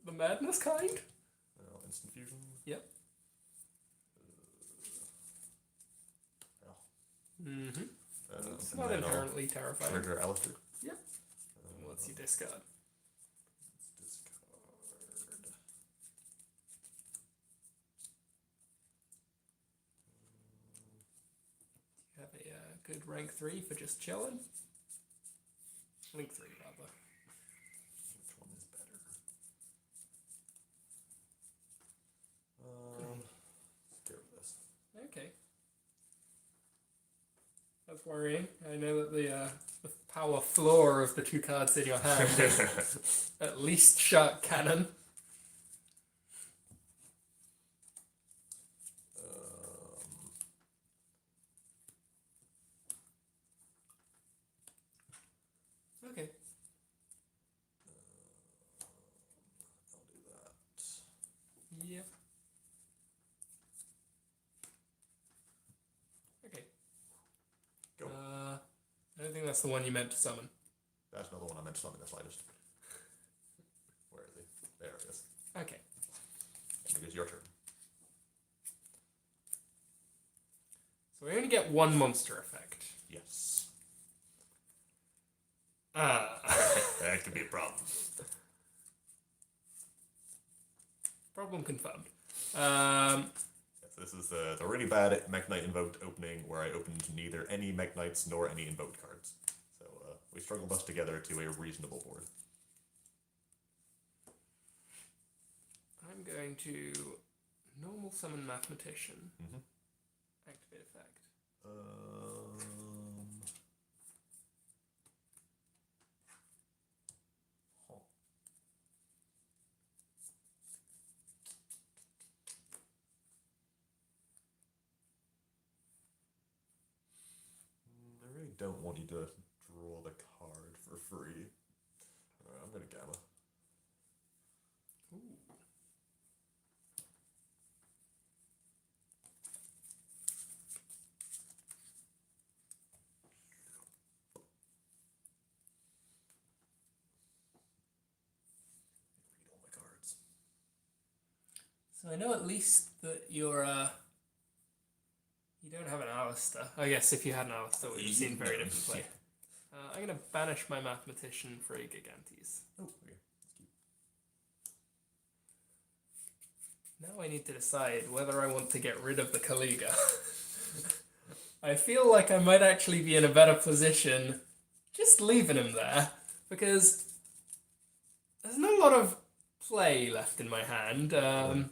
The madness kind? instant fusion. Yep. Mm-hmm. It's not inherently terrifying. Trigger Alistair. Yep. What's your discard? Discard. You have a good rank 3 for just chilling? Link 3, rather. Which one is better? Let's get rid of this. Okay. That's worrying. I know that the power floor of the 2 cards in your hand is at least Shark Cannon. Okay. I'll do that. Yep. Okay. Go. I don't think that's the one you meant to summon. That's another one I meant to summon in the slightest. Where is he? There it is. Okay. I think it's your turn. So we only get one monster effect. Yes. That could be a problem. Problem confirmed. So this is the really bad Mekk-Knight Invoked opening where I opened neither any Mekk-Knights nor any Invoked cards. So we struggled us together to a reasonable board. I'm going to normal summon Mathematician. Mm-hmm. Activate effect. I really don't want you to draw the card for free. I'm going to Gamma. Ooh. Read all my cards. So I know at least that you're you don't have an Alistair. I guess if you had an Alistair, we'd have seen very different play. I'm going to banish my Mathematician for a Gigantes. Oh, okay. Now I need to decide whether I want to get rid of the Kaliga. I feel like I might actually be in a better position just leaving him there, because there's not a lot of play left in my hand. I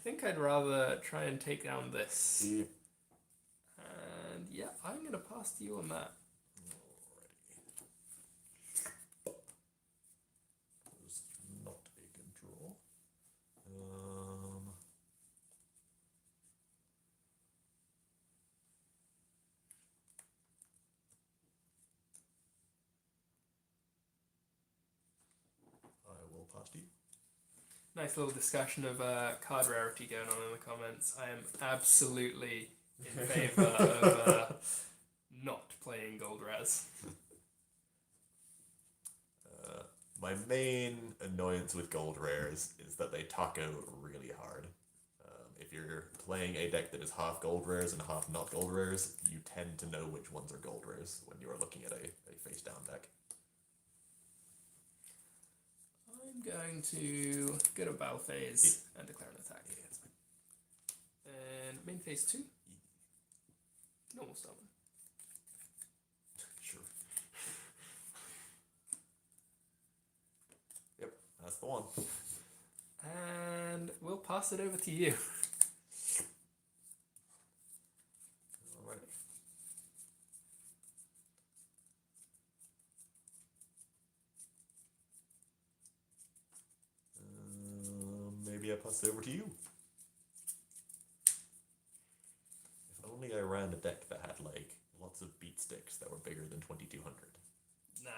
think I'd rather try and take down this. Yeah. And yeah, I'm going to pass to you on that. Not a good draw. We'll pass to you. Nice little discussion of card rarity going on in the comments. I am absolutely in favour of not playing gold res. My main annoyance with gold rares is that they taco really hard. If you're playing a deck that is half gold rares and half not gold rares, you tend to know which ones are gold rares when you are looking at a face down deck. I'm going to go to battle phase and declare an attack. Yeah, it's fine. And main phase 2, normal summon. Sure. Yep, that's the one. And we'll pass it over to you. Alright. Maybe I pass it over to you. If only I ran a deck that had like lots of beat sticks that were bigger than 2200. Nah,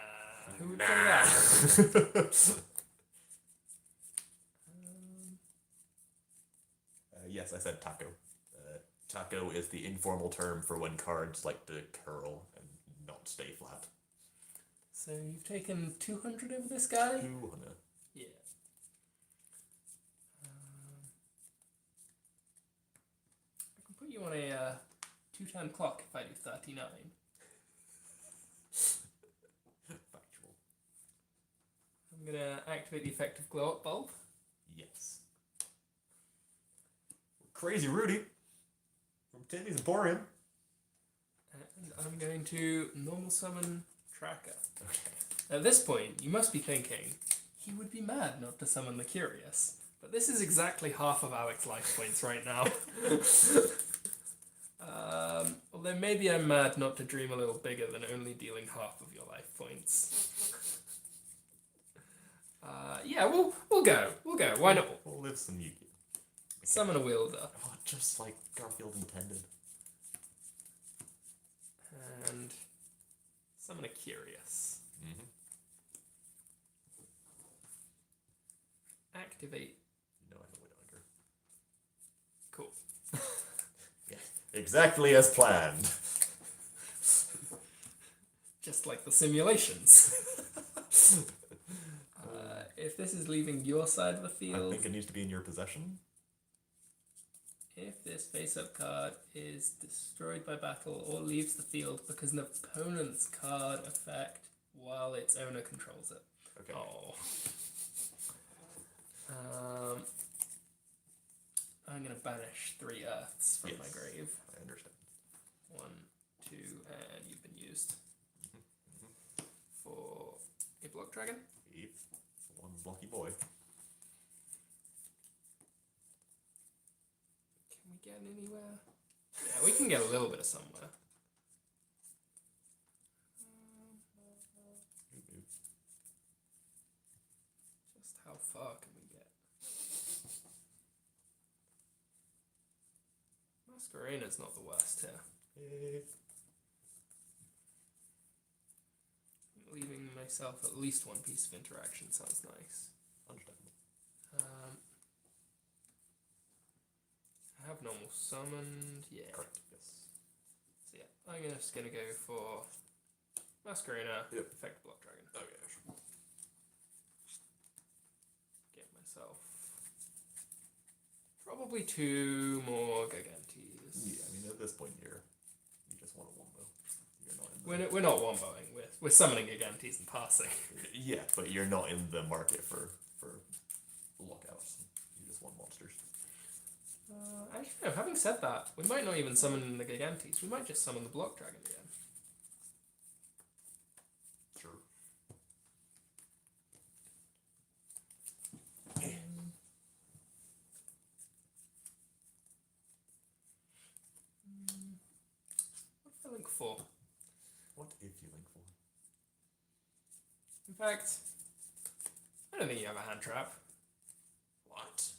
who would play that? Yes, I said taco. Taco is the informal term for when cards like to curl and not stay flat. So you've taken 200 over this guy? 200. Yeah. I can put you on a 2-turn clock if I do 39. Factual. I'm going to activate the effective glow up bulb. Yes. Crazy Rudy from Timmy's Emporium. And I'm going to normal summon Tracker. Okay. At this point, you must be thinking, he would be mad not to summon the Curious. But this is exactly half of Alex's life points right now. Although maybe I'm mad not to dream a little bigger than only dealing half of your life points. Yeah, we'll go. Why not? We'll live some Yu-Gi-Oh! Summon a wielder. Oh, just like Garfield intended. And summon a Curious. Mm-hmm. Activate. No, I have a Widow. Cool. Yeah, exactly as planned. Just like the simulations. If this is leaving your side of the I field, think it needs to be in your possession. if this face-up card is destroyed by battle or leaves the field because an opponent's card effect while its owner controls it. Okay. Oh. I'm going to banish 3 Earths from my grave. I understand. 1, 2, and you've been used. For a block dragon. Yep. One lucky boy. Can we get anywhere? Yeah, we can get a little bit of somewhere. Just how far can we get? Masquerader's not the worst here. Leaving myself at least 1 piece of interaction sounds nice. Understandable. I have normal summoned, yeah. Correct, yes. So yeah, I'm just gonna go for Masquerader, Yep. effect block dragon. Okay, sure. Get myself probably 2 more Gigantes. Yeah, I mean at this point you just want a wombo. You're not in the We're not womboing, we're summoning Gigantes and passing. Yeah, but you're not in the market for lockouts. You just want monsters. Actually, no, having said that, we might not even summon the Gigantes, we might just summon the block dragon again. Sure. What if I link 4? What if you link for? In fact, I don't think you have a hand trap. What?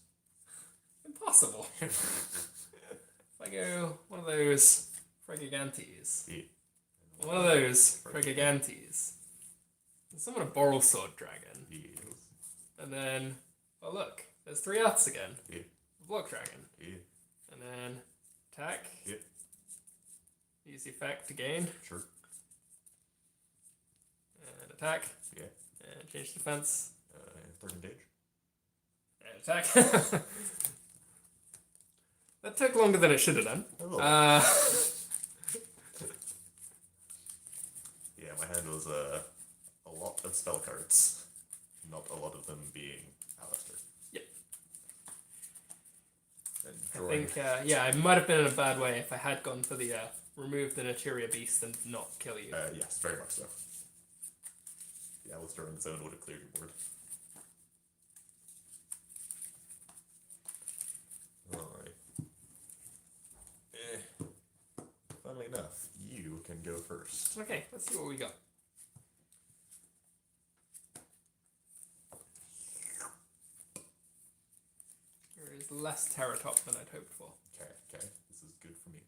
Impossible. If I go one of those Fregigantes, Yeah. one of those Fregigantes, and summon a Boral Sword Dragon, Yes. And then, oh look, there's 3 Earths again. Yeah. Block Dragon. Yeah. And then attack. Yeah. Use the effect to gain. Sure. And attack. Yeah. And change defense. Third engage. And attack. That took longer than it should have done. Yeah, my hand was a lot of spell cards. Not a lot of them being Alistair. Yep. And I drawing. think, yeah, I might have been in a bad way if I had gone for the remove the Naturia Beast and not kill you. Yes, very much so. The Alistair on its own would have cleared your board. Alright. Funnily enough, you can go first. Okay, let's see what we got. There is less Terratop than I'd hoped for. Okay, this is good for me.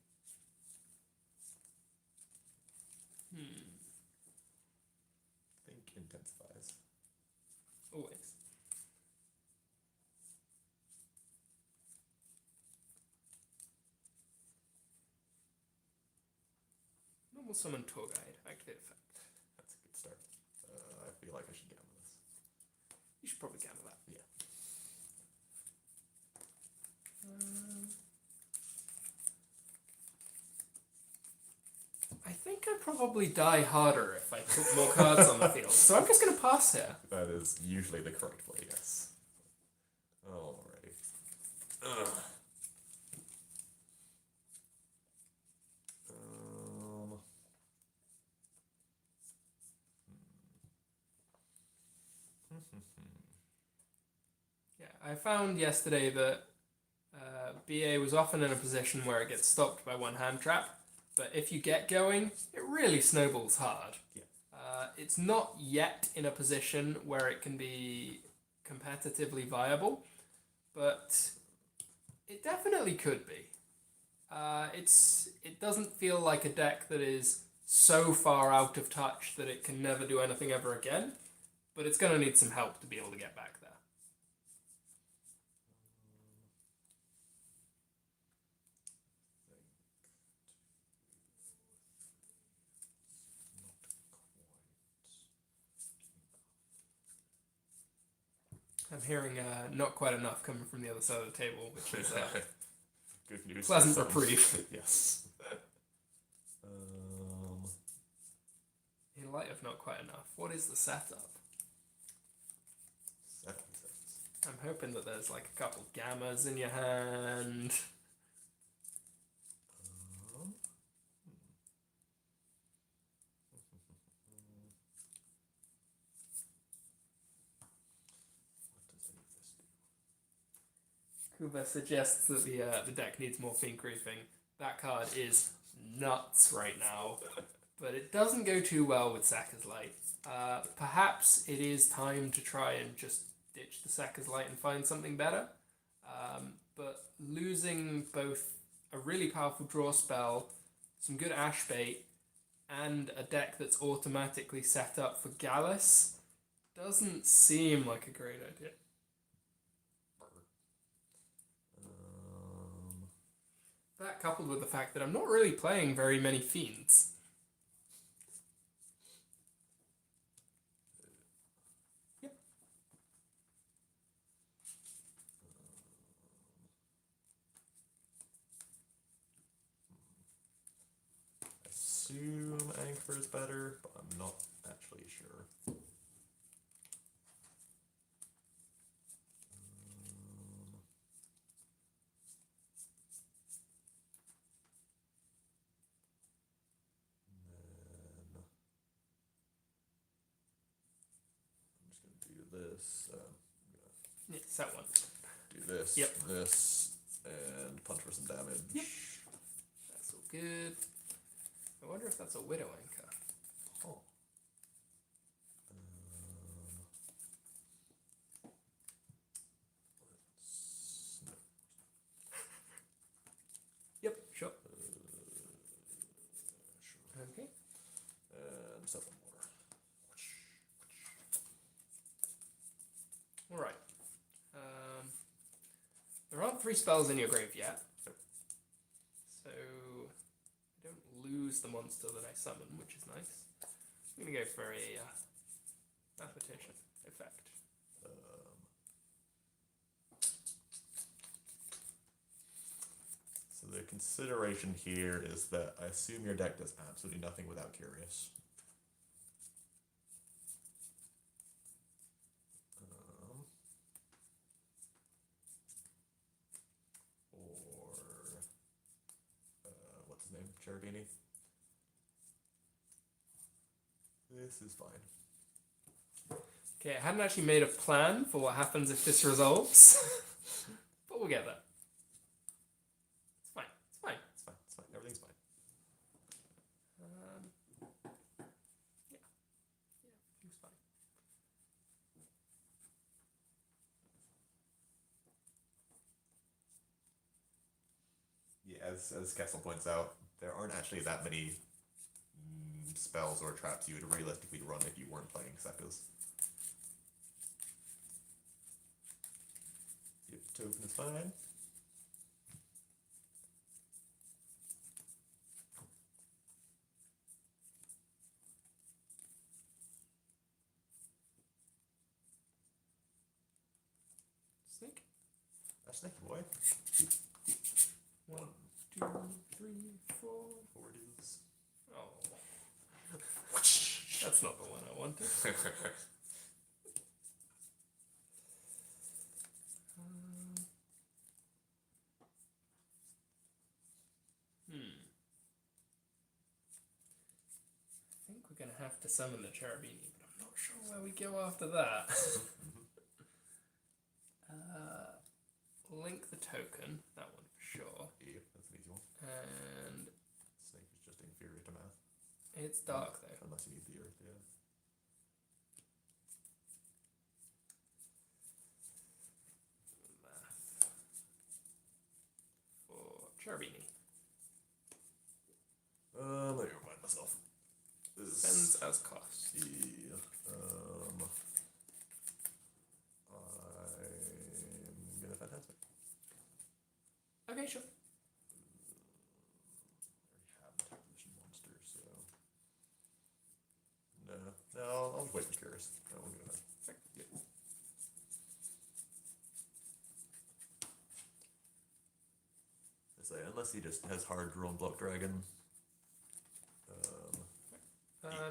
Think intensifies. Always. Normal summon tour guide. Activate effect. That's a good start. I feel like I should gamble this. You should probably gamble that. Yeah. I think I'd probably die harder if I put more cards on the field. So I'm just going to pass here. That is usually the correct play, yes. Alrighty. Um, Yeah, I found yesterday that BA was often in a position where it gets stopped by one hand trap, but if you get going, it really snowballs hard. Yeah. It's not yet in a position where it can be competitively viable, but it definitely could be. It doesn't feel like a deck that is so far out of touch that it can never do anything ever again, but it's going to need some help to be able to get back there. I'm hearing not quite enough coming from the other side of the table, which is good news. pleasant reprieve. Yes. In light of not quite enough, what is the setup? 7 cents. I'm hoping that there's like a couple gammas in your hand. Kuba suggests that the deck needs more Fiend Creeping. That card is nuts right now, but it doesn't go too well with Sakka's Light. Perhaps it is time to try and just ditch the Sakka's Light and find something better. But losing both a really powerful draw spell, some good Ash Bait, and a deck that's automatically set up for Gallus doesn't seem like a great idea. That coupled with the fact that I'm not really playing very many Fiends. Yep. I assume Anchor is better, but I'm not actually sure. This, Yeah, set one. do this, Yep. this, and punch for some damage. Yep. That's all good. I wonder if that's a Widow Anchor. Oh. No. Yep, sure. Sure. Okay. And 7 more. 3 spells in your grave yet. Yep. So I don't lose the monster that I summon, which is nice. I'm going to go for a mathematician effect. So the consideration here is that I assume your deck does absolutely nothing without Curious. What's his name? Cherubini. This is fine. Okay, I hadn't actually made a plan for what happens if this resolves, but we'll get there. It's fine. It's fine. It's fine. It's fine. Everything's fine. Yeah, everything's fine. Yeah, as Kessel points out, there aren't actually that many spells or traps you would realistically run if you weren't playing Sekkas. Yep, token is fine. Snake. A snaky boy. 1, 2, 3, 4. 4 it is. Oh. That's not the one I wanted. I think we're going to have to summon the Cherubini, but I'm not sure where we go after that. Link the token, that one for sure. Yeah, that's an easy one. And Snake is just inferior to math. it's dark though. Unless you need the earth, yeah. Math for Cherubini. Let me remind myself. Spends as cost. Yeah. I'm gonna fantastic. Okay, sure. I already have a television monster, so no, I'll wait for Curious. No, we'll go ahead. Yeah. I say unless he just has hard draw and block dragon.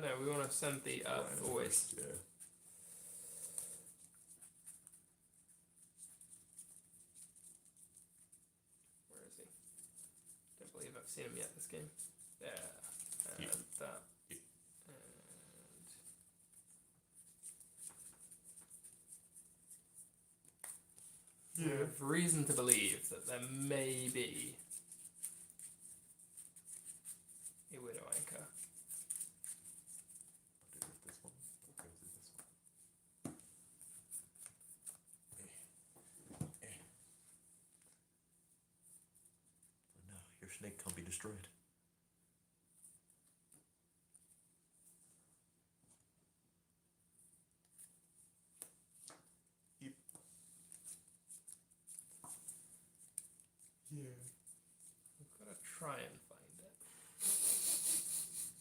No, we want to send the always. Yeah. Where is he? Don't believe I've seen him yet this game. There. And Yeah. that. Yeah. And we have reason to believe that there may be a Widow Anchor. I'll do this one. Okay, do this one. Oh no, your snake can't be destroyed. Yep. Yeah. We've got to try and find it. This one.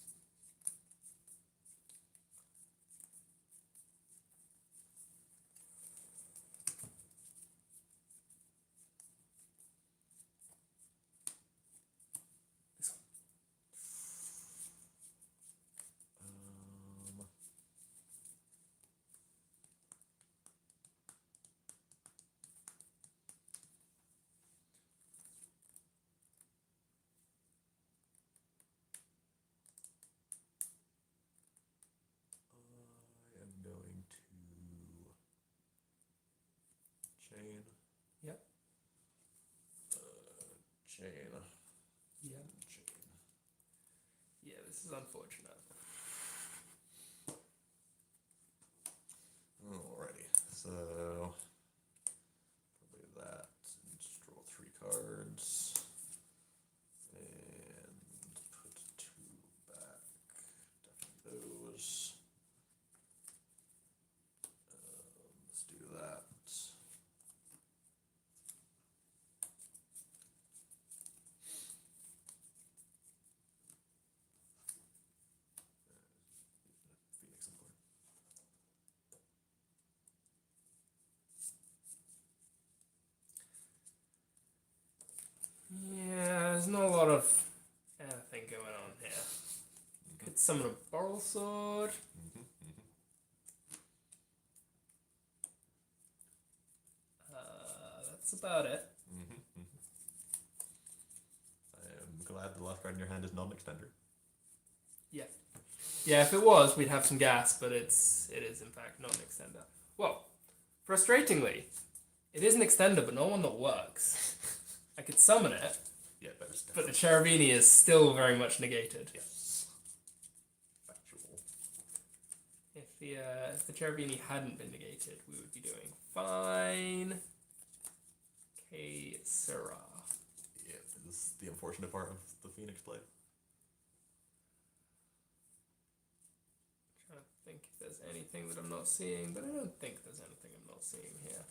I am going to chain. Yep. Chain. Yeah. Chain. Yeah, this is unfortunate. Alrighty, so probably that, and just draw 3 cards, and put 2 back, definitely those. Let's do that. of anything going on here. Could summon a Boral Sword. That's about it. I am glad the last card in your hand is non-extender. Yeah. Yeah, if it was, we'd have some gas, but it is in fact not an extender. Well, frustratingly, it is an extender, but not one that works. I could summon it, Yeah, but the Cherubini is still very much negated. Yes. Factual. If the Cherubini hadn't been negated, we would be doing fine. Sera. Yeah, this is the unfortunate part of the Phoenix play. Trying to think if there's anything that I'm not seeing, but I don't think there's anything I'm not seeing here.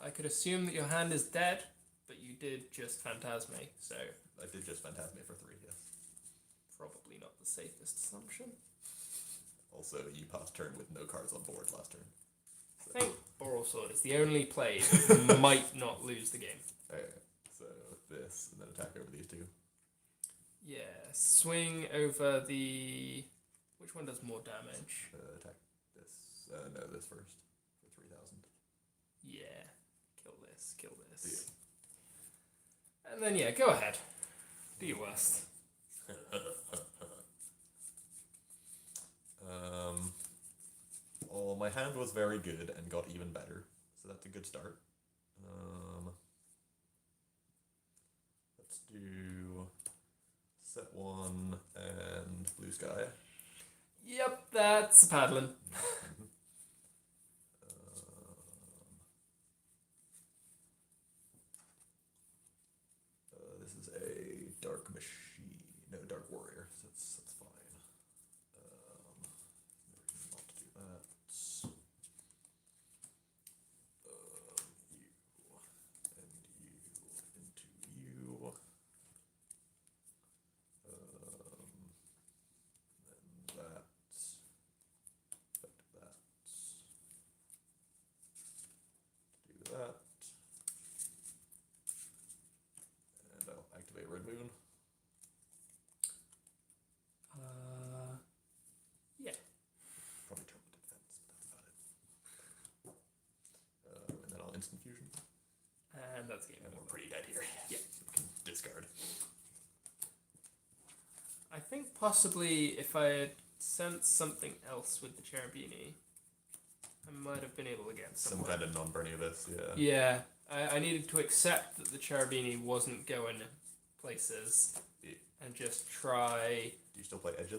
I could assume that your hand is dead, but you did just Phantasme, so I did just Phantasme for 3, yes. probably not the safest assumption. Also, you passed turn with no cards on board last turn. So. I think Boral Sword is the only play that might not lose the game. Okay, so this, and then attack over these two. Yeah, swing over the... Which one does more damage? Attack this. No, this first. For 3,000. Yeah, kill this. Yeah. And then, yeah, go ahead. Do your worst. Well, my hand was very good and got even better, so that's a good start. Let's do set 1 and blue sky. Yep, that's a paddling. This is a dark machine, no, dark warrior, so that's fine. Not to do that. That. And I'll activate Red Moon. Yeah. Probably turn to defense, but that's about it. And then I'll instant fusion. And that's game. And we're pretty dead here. Yeah. So we can discard. I think possibly if I had sent something else with the Cherubini, I might have been able to get Some somewhere. kind of non-burning of this, yeah. Yeah, I needed to accept that the Cherubini wasn't going places and just try. Do you still play Edge?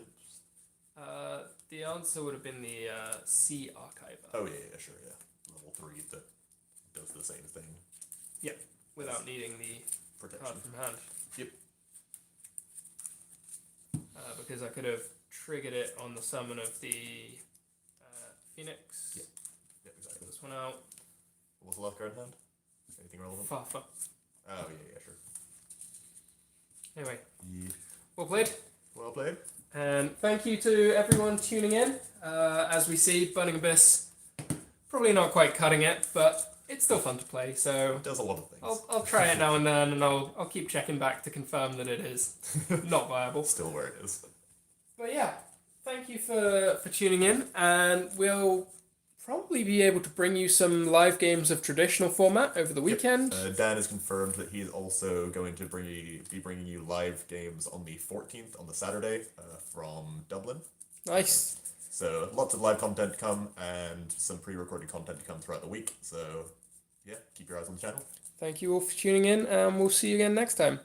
The answer would have been the Sea Archiver. Oh, yeah, sure, yeah. Level 3 that does the same thing. Yep, without needing the Protection. card from hand. Yep. Because I could have triggered it on the summon of the Phoenix. Yep. Yep, exactly. This one out. What was the last card in hand? Anything relevant? Fafa. Oh, yeah, sure. Anyway, Yeah. well played. Well played. And thank you to everyone tuning in. As we see, Burning Abyss, probably not quite cutting it, but it's still fun to play, so It does a lot of things. I'll try it now and then, and I'll keep checking back to confirm that it is not viable. Still where it is. But yeah, thank you for tuning in, and we'll probably be able to bring you some live games of traditional format over the weekend. Dan has confirmed that he's also going to be bringing you live games on the 14th, on the Saturday, from Dublin. Nice. So lots of live content to come, and some pre-recorded content to come throughout the week. So yeah, keep your eyes on the channel. Thank you all for tuning in, and we'll see you again next time.